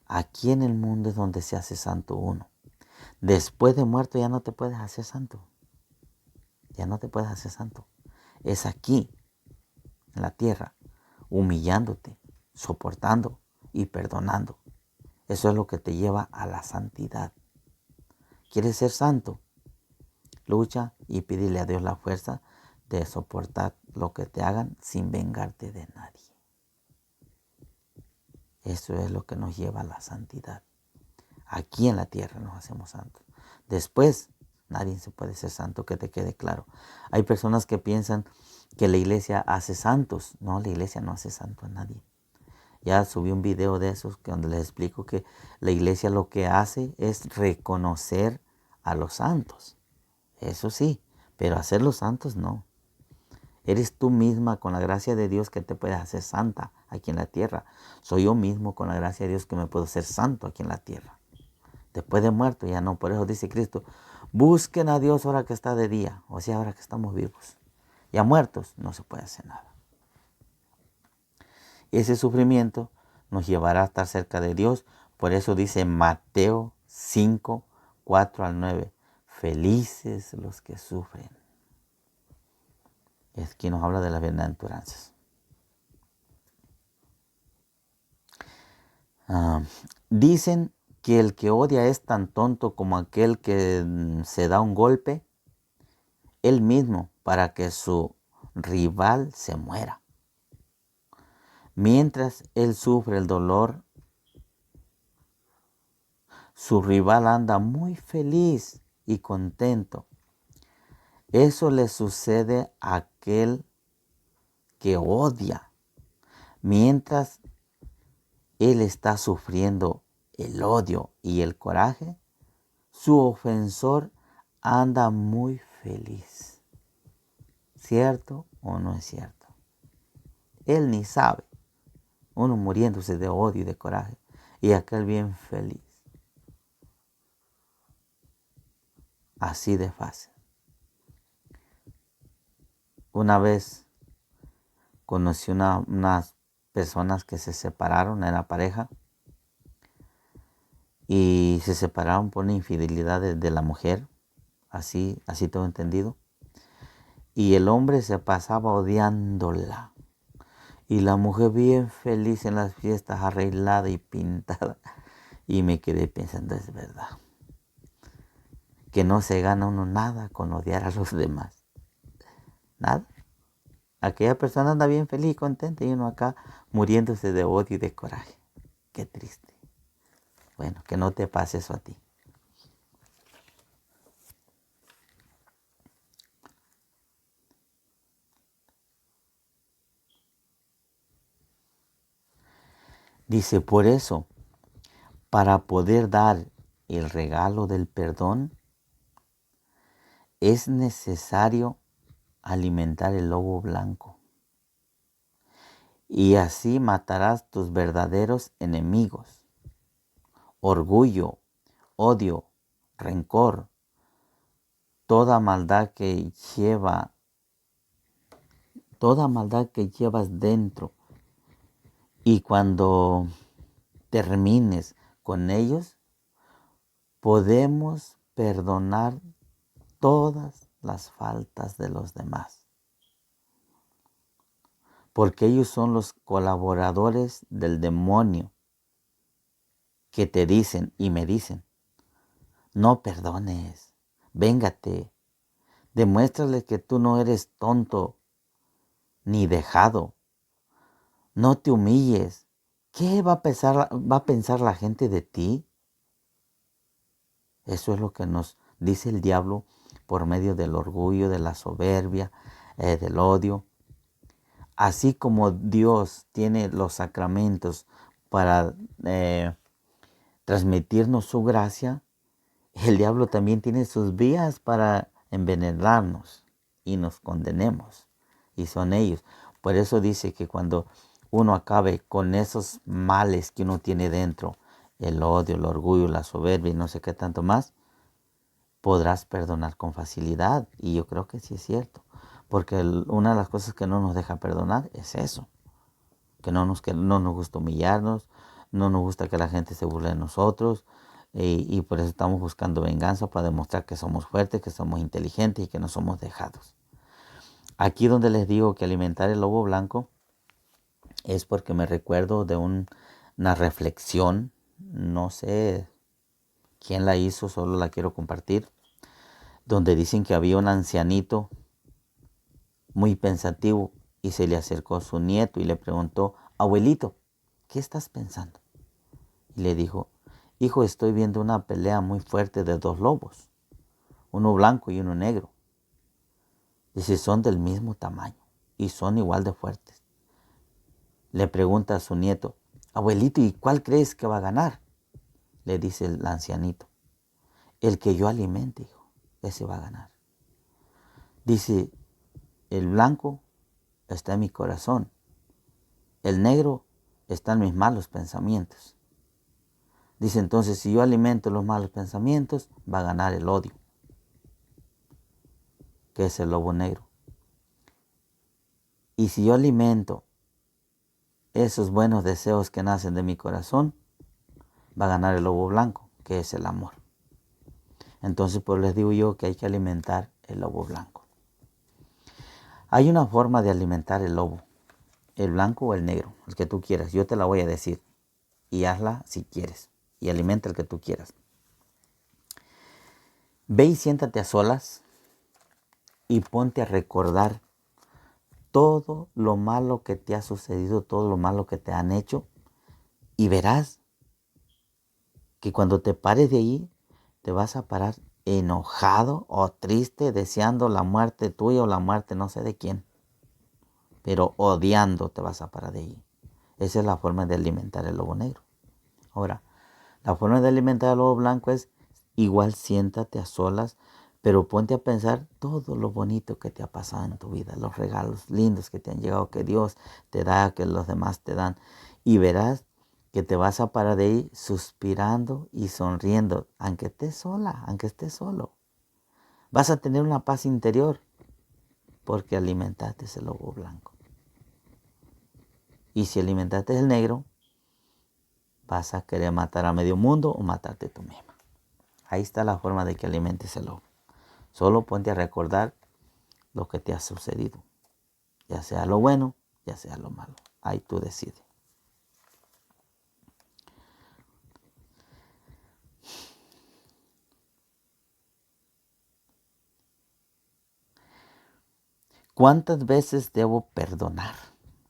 Aquí en el mundo es donde se hace santo uno. Después de muerto ya no te puedes hacer santo. Ya no te puedes hacer santo. Es aquí, en la tierra, humillándote, soportando y perdonando. Eso es lo que te lleva a la santidad. ¿Quieres ser santo? Lucha y pídele a Dios la fuerza de soportar lo que te hagan sin vengarte de nadie. Eso es lo que nos lleva a la santidad. Aquí en la tierra nos hacemos santos. Después, nadie se puede ser santo, que te quede claro. Hay personas que piensan que la iglesia hace santos. No, la iglesia no hace santo a nadie. Ya subí un video de esos donde les explico que la iglesia lo que hace es reconocer a los santos. Eso sí, pero hacer los santos no. Eres tú misma con la gracia de Dios que te puedes hacer santa aquí en la tierra. Soy yo mismo con la gracia de Dios que me puedo hacer santo aquí en la tierra. Después de muerto ya no. Por eso dice Cristo, busquen a Dios ahora que está de día. O sea, ahora que estamos vivos. Ya muertos no se puede hacer nada. Ese sufrimiento nos llevará a estar cerca de Dios. Por eso dice Mateo 5, 4 al 9. Felices los que sufren. Es quien nos habla de las bienaventuranzas. Dicen que el que odia es tan tonto como aquel que se da un golpe él mismo para que su rival se muera. Mientras él sufre el dolor, su rival anda muy feliz y contento. Eso le sucede a aquel que odia. Mientras él está sufriendo el odio y el coraje, su ofensor anda muy feliz. ¿Cierto o no es cierto? Él ni sabe. Uno muriéndose de odio y de coraje. Y aquel bien feliz. Así de fácil. Una vez conocí unas personas que se separaron, era pareja. Y se separaron por una infidelidad de la mujer. Así tengo entendido. Y el hombre se pasaba odiándola. Y la mujer bien feliz en las fiestas, arreglada y pintada. Y me quedé pensando, es verdad, que no se gana uno nada con odiar a los demás. Nada. Aquella persona anda bien feliz y contenta y uno acá muriéndose de odio y de coraje. Qué triste. Bueno, que no te pase eso a ti. Dice, por eso, para poder dar el regalo del perdón, es necesario alimentar el lobo blanco. Y así matarás tus verdaderos enemigos. Orgullo, odio, rencor, toda maldad que llevas dentro. Y cuando termines con ellos, podemos perdonar todas las faltas de los demás. Porque ellos son los colaboradores del demonio que te dicen y me dicen, no perdones, véngate, demuéstrale que tú no eres tonto ni dejado, no te humilles. ¿Qué va a pensar la gente de ti? Eso es lo que nos dice el diablo por medio del orgullo, de la soberbia, del odio. Así como Dios tiene los sacramentos para transmitirnos su gracia, el diablo también tiene sus vías para envenenarnos y nos condenemos. Y son ellos. Por eso dice que cuando uno acabe con esos males que uno tiene dentro, el odio, el orgullo, la soberbia y no sé qué tanto más, podrás perdonar con facilidad. Y yo creo que sí es cierto. Porque una de las cosas que no nos deja perdonar es eso. Que no nos gusta humillarnos, no nos gusta que la gente se burle de nosotros. Y por eso estamos buscando venganza para demostrar que somos fuertes, que somos inteligentes y que no somos dejados. Aquí donde les digo que alimentar el lobo blanco es porque me recuerdo de una reflexión, no sé quién la hizo, solo la quiero compartir, donde dicen que había un ancianito muy pensativo y se le acercó su nieto y le preguntó, abuelito, ¿qué estás pensando? Y le dijo, hijo, estoy viendo una pelea muy fuerte de dos lobos, uno blanco y uno negro. Dice, son del mismo tamaño y son igual de fuertes. Le pregunta a su nieto, abuelito, ¿y cuál crees que va a ganar? Le dice el ancianito, el que yo alimente, hijo, ese va a ganar. Dice, el blanco está en mi corazón. El negro está en mis malos pensamientos. Dice entonces, si yo alimento los malos pensamientos, va a ganar el odio, que es el lobo negro. Y si yo alimento esos buenos deseos que nacen de mi corazón, va a ganar el lobo blanco, que es el amor. Entonces, pues les digo yo que hay que alimentar el lobo blanco. Hay una forma de alimentar el lobo, el blanco o el negro, el que tú quieras. Yo te la voy a decir y hazla si quieres y alimenta el que tú quieras. Ve y siéntate a solas y ponte a recordar todo lo malo que te ha sucedido, todo lo malo que te han hecho, y verás que cuando te pares de ahí, te vas a parar enojado o triste, deseando la muerte tuya o la muerte no sé de quién, pero odiando te vas a parar de ahí. Esa es la forma de alimentar el lobo negro. Ahora, la forma de alimentar el lobo blanco es igual, siéntate a solas, pero ponte a pensar todo lo bonito que te ha pasado en tu vida, los regalos lindos que te han llegado, que Dios te da, que los demás te dan, y verás que te vas a parar de ahí suspirando y sonriendo, aunque estés sola, aunque estés solo. Vas a tener una paz interior porque alimentaste ese lobo blanco. Y si alimentaste el negro, vas a querer matar a medio mundo o matarte tú misma. Ahí está la forma de que alimentes el lobo. Solo ponte a recordar lo que te ha sucedido, ya sea lo bueno, ya sea lo malo. Ahí tú decides. ¿Cuántas veces debo perdonar?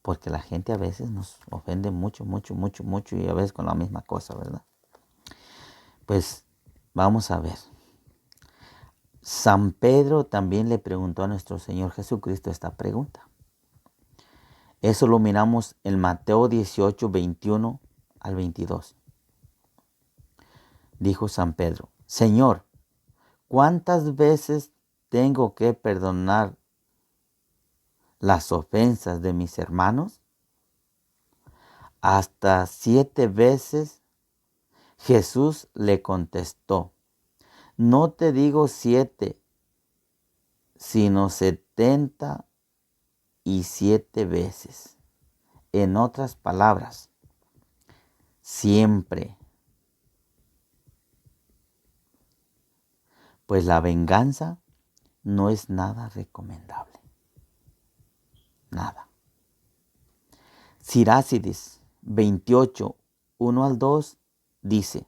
Porque la gente a veces nos ofende mucho, mucho, mucho, mucho y a veces con la misma cosa, ¿verdad? Pues vamos a ver. San Pedro también le preguntó a nuestro Señor Jesucristo esta pregunta. Eso lo miramos en Mateo 18, 21 al 22. Dijo San Pedro, Señor, ¿cuántas veces tengo que perdonar las ofensas de mis hermanos? ¿Hasta 7 veces? Jesús le contestó, no te digo 7, sino 77 veces. En otras palabras, siempre. Pues la venganza no es nada recomendable. Nada. Sirácides 28, 1 al 2 dice,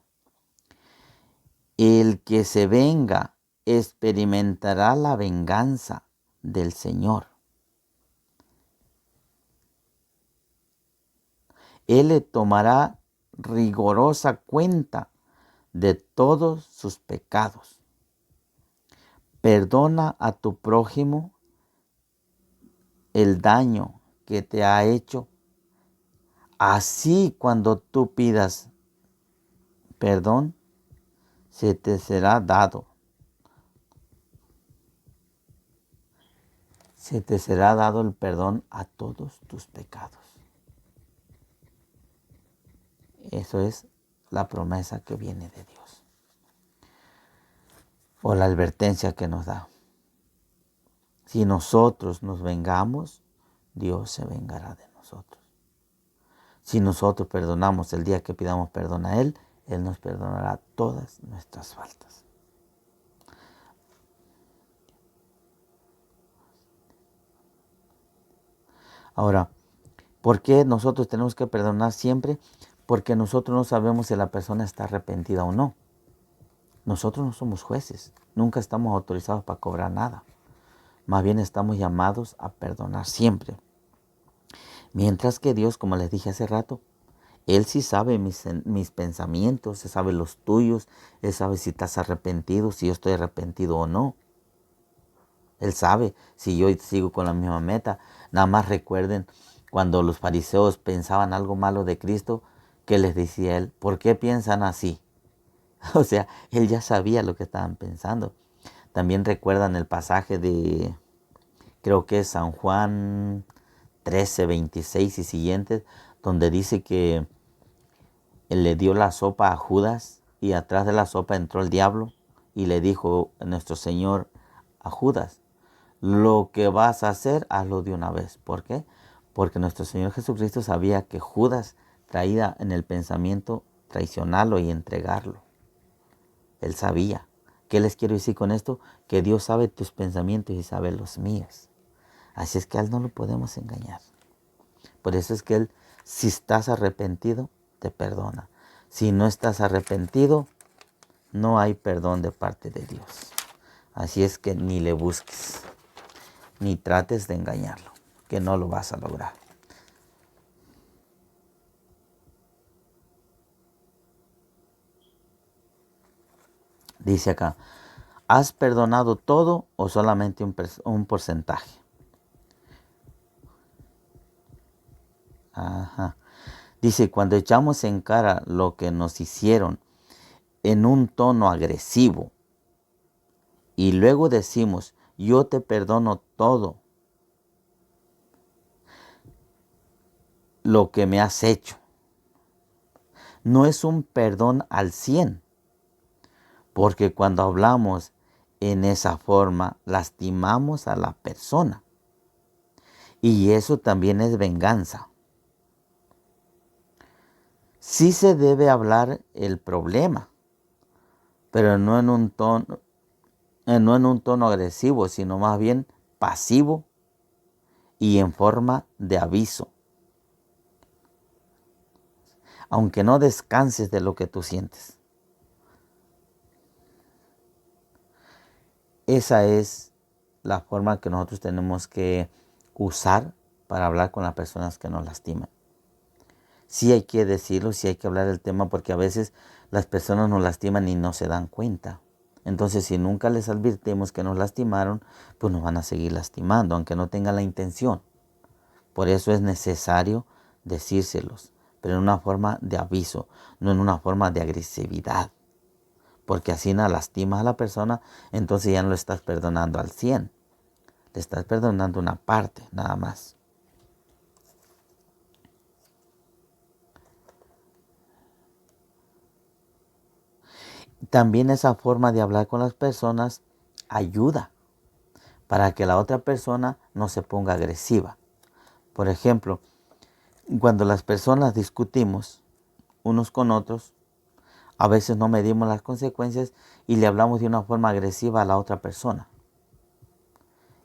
el que se venga experimentará la venganza del Señor. Él le tomará rigorosa cuenta de todos sus pecados. Perdona a tu prójimo el daño que te ha hecho. Así cuando tú pidas perdón, se te será dado. Se te será dado el perdón a todos tus pecados. Eso es la promesa que viene de Dios. O la advertencia que nos da. Si nosotros nos vengamos, Dios se vengará de nosotros. Si nosotros perdonamos el día que pidamos perdón a Él, Él nos perdonará todas nuestras faltas. Ahora, ¿por qué nosotros tenemos que perdonar siempre? Porque nosotros no sabemos si la persona está arrepentida o no. Nosotros no somos jueces, nunca estamos autorizados para cobrar nada. Más bien estamos llamados a perdonar siempre. Mientras que Dios, como les dije hace rato, Él sí sabe mis pensamientos, Él sabe los tuyos, Él sabe si estás arrepentido, si yo estoy arrepentido o no. Él sabe si yo sigo con la misma meta. Nada más recuerden cuando los fariseos pensaban algo malo de Cristo, ¿qué les decía Él? ¿Por qué piensan así? O sea, Él ya sabía lo que estaban pensando. También recuerdan el pasaje de, creo que es San Juan 13:26 y siguientes, donde dice que él le dio la sopa a Judas y atrás de la sopa entró el diablo y le dijo nuestro Señor a Judas, lo que vas a hacer, hazlo de una vez. ¿Por qué? Porque nuestro Señor Jesucristo sabía que Judas traía en el pensamiento traicionarlo y entregarlo. Él sabía. ¿Qué les quiero decir con esto? Que Dios sabe tus pensamientos y sabe los míos. Así es que a Él no lo podemos engañar. Por eso es que Él, si estás arrepentido, te perdona. Si no estás arrepentido, no hay perdón de parte de Dios. Así es que ni le busques, ni trates de engañarlo, que no lo vas a lograr. Dice acá, ¿has perdonado todo o solamente un porcentaje? Ajá. Dice, cuando echamos en cara lo que nos hicieron en un tono agresivo y luego decimos, yo te perdono todo lo que me has hecho. No es un perdón al 100, porque cuando hablamos en esa forma, lastimamos a la persona. Y eso también es venganza. Sí se debe hablar el problema, pero no en un tono agresivo, sino más bien pasivo y en forma de aviso. Aunque no descanses de lo que tú sientes. Esa es la forma que nosotros tenemos que usar para hablar con las personas que nos lastiman. Sí hay que decirlo, sí hay que hablar del tema, porque a veces las personas nos lastiman y no se dan cuenta. Entonces, si nunca les advertimos que nos lastimaron, pues nos van a seguir lastimando, aunque no tengan la intención. Por eso es necesario decírselos, pero en una forma de aviso, no en una forma de agresividad. Porque así no lastimas a la persona, entonces ya no le estás perdonando al 100. Le estás perdonando una parte, nada más. También esa forma de hablar con las personas ayuda para que la otra persona no se ponga agresiva. Por ejemplo, cuando las personas discutimos unos con otros, a veces no medimos las consecuencias y le hablamos de una forma agresiva a la otra persona.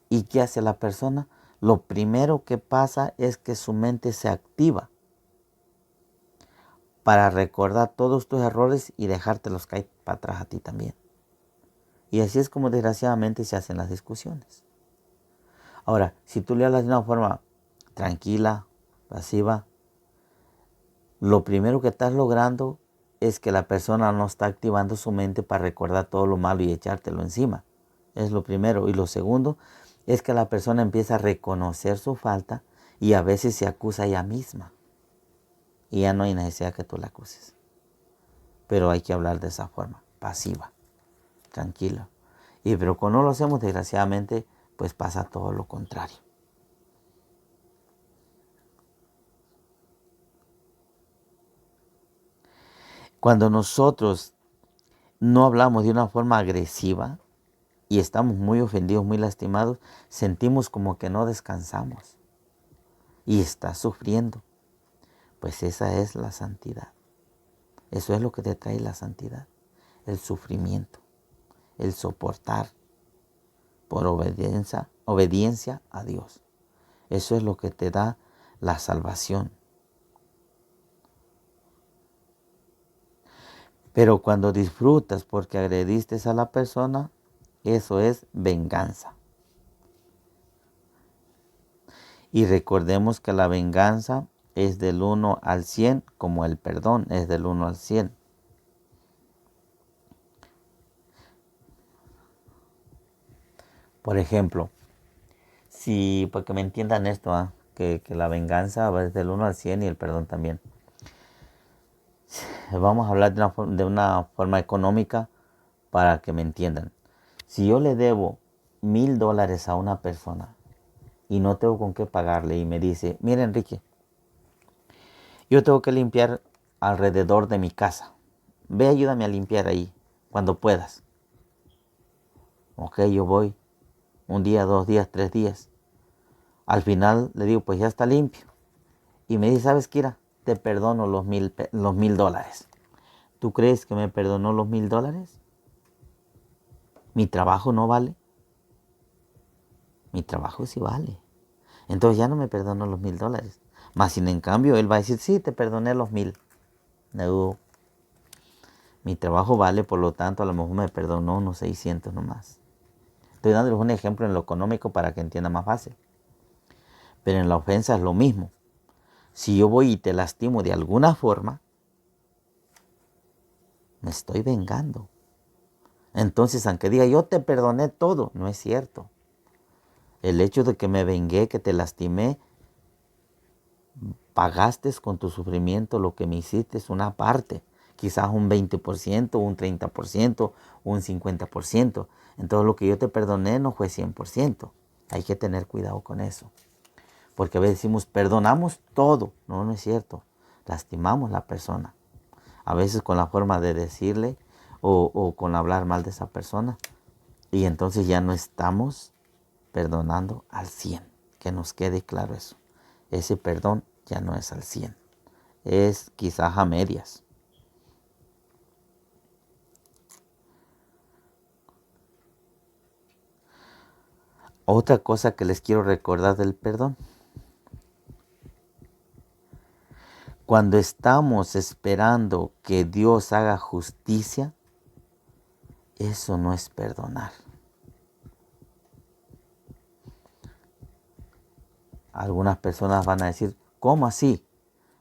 ¿Y qué hace la persona? Lo primero que pasa es que su mente se activa para recordar todos tus errores y dejártelos caer para atrás a ti también. Y así es como desgraciadamente se hacen las discusiones. Ahora, si tú le hablas de una forma tranquila, pasiva, lo primero que estás logrando es que la persona no está activando su mente para recordar todo lo malo y echártelo encima. Es lo primero. Y lo segundo es que la persona empieza a reconocer su falta y a veces se acusa a ella misma. Y ya no hay necesidad que tú la acuses. Pero hay que hablar de esa forma, pasiva, tranquila. Pero cuando no lo hacemos, desgraciadamente, pues pasa todo lo contrario. Cuando nosotros no hablamos de una forma agresiva y estamos muy ofendidos, muy lastimados, sentimos como que no descansamos y estás sufriendo. Pues esa es la santidad. Eso es lo que te trae la santidad. El sufrimiento, el soportar por obediencia a Dios. Eso es lo que te da la salvación. Pero cuando disfrutas porque agrediste a la persona, eso es venganza. Y recordemos que la venganza es del 1 al 100, como el perdón es del 1 al 100. Por ejemplo, si, para que me entiendan esto, que la venganza va desde el 1 al 100 y el perdón también. Vamos a hablar de una forma económica para que me entiendan. Si yo le debo $1,000 a una persona y no tengo con qué pagarle y me dice, mira Enrique, yo tengo que limpiar alrededor de mi casa. Ve, ayúdame a limpiar ahí cuando puedas. Ok, yo voy. Un día, 2 días, 3 días. Al final le digo, pues ya está limpio. Y me dice, ¿sabes, Kira? Te perdono los $1,000. ¿Tú crees que me perdonó los $1,000? ¿Mi trabajo no vale? Mi trabajo sí vale. Entonces ya no me perdonó los $1,000. Más sin en cambio, él va a decir, sí, te perdoné los 1,000. No, mi trabajo vale, por lo tanto, a lo mejor me perdonó unos 600 nomás. Estoy dándoles un ejemplo en lo económico para que entienda más fácil. Pero en la ofensa es lo mismo. Si yo voy y te lastimo de alguna forma, me estoy vengando. Entonces, aunque diga yo te perdoné todo, no es cierto. El hecho de que me vengué, que te lastimé, pagaste con tu sufrimiento lo que me hiciste, es una parte. Quizás un 20%, un 30%, un 50%. Entonces lo que yo te perdoné no fue 100%. Hay que tener cuidado con eso. Porque a veces decimos, perdonamos todo. No, no es cierto. Lastimamos a la persona. A veces con la forma de decirle o con hablar mal de esa persona. Y entonces ya no estamos perdonando al 100. Que nos quede claro eso. Ese perdón ya no es al 100. Es quizás a medias. Otra cosa que les quiero recordar del perdón. Cuando estamos esperando que Dios haga justicia, eso no es perdonar. Algunas personas van a decir, ¿cómo así?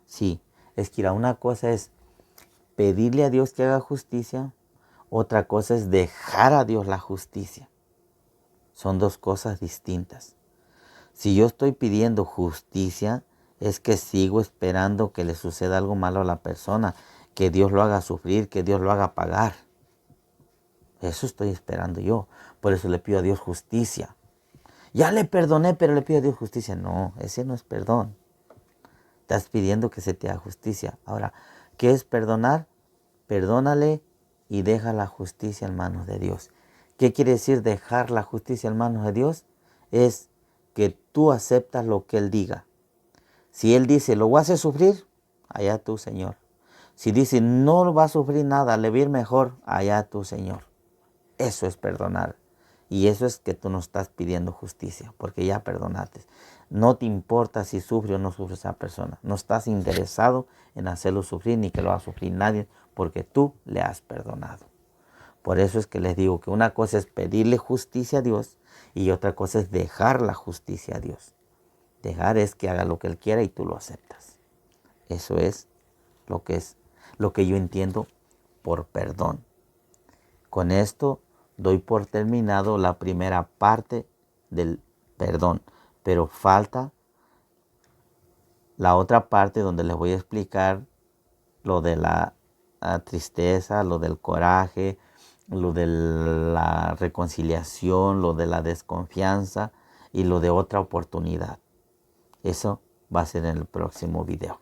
Sí, es que una cosa es pedirle a Dios que haga justicia, otra cosa es dejar a Dios la justicia. Son dos cosas distintas. Si yo estoy pidiendo justicia, es que sigo esperando que le suceda algo malo a la persona, que Dios lo haga sufrir, que Dios lo haga pagar. Eso estoy esperando yo. Por eso le pido a Dios justicia. Ya le perdoné, pero le pido a Dios justicia. No, ese no es perdón. Estás pidiendo que se te haga justicia. Ahora, ¿qué es perdonar? Perdónale y deja la justicia en manos de Dios. ¿Qué quiere decir dejar la justicia en manos de Dios? Es que tú aceptas lo que Él diga. Si Él dice, lo voy a hacer sufrir, allá tú, Señor. Si dice, no lo va a sufrir nada, le va a ir mejor, allá tú, Señor. Eso es perdonar. Y eso es que tú no estás pidiendo justicia, porque ya perdonaste. No te importa si sufre o no sufre esa persona. No estás interesado en hacerlo sufrir, ni que lo haga sufrir nadie, porque tú le has perdonado. Por eso es que les digo que una cosa es pedirle justicia a Dios y otra cosa es dejar la justicia a Dios. Dejar es que haga lo que Él quiera y tú lo aceptas. Eso es lo que yo entiendo por perdón. Con esto doy por terminado la primera parte del perdón, pero falta la otra parte donde les voy a explicar lo de la tristeza, lo del coraje, lo de la reconciliación, lo de la desconfianza y lo de otra oportunidad. Eso va a ser en el próximo video.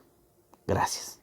Gracias.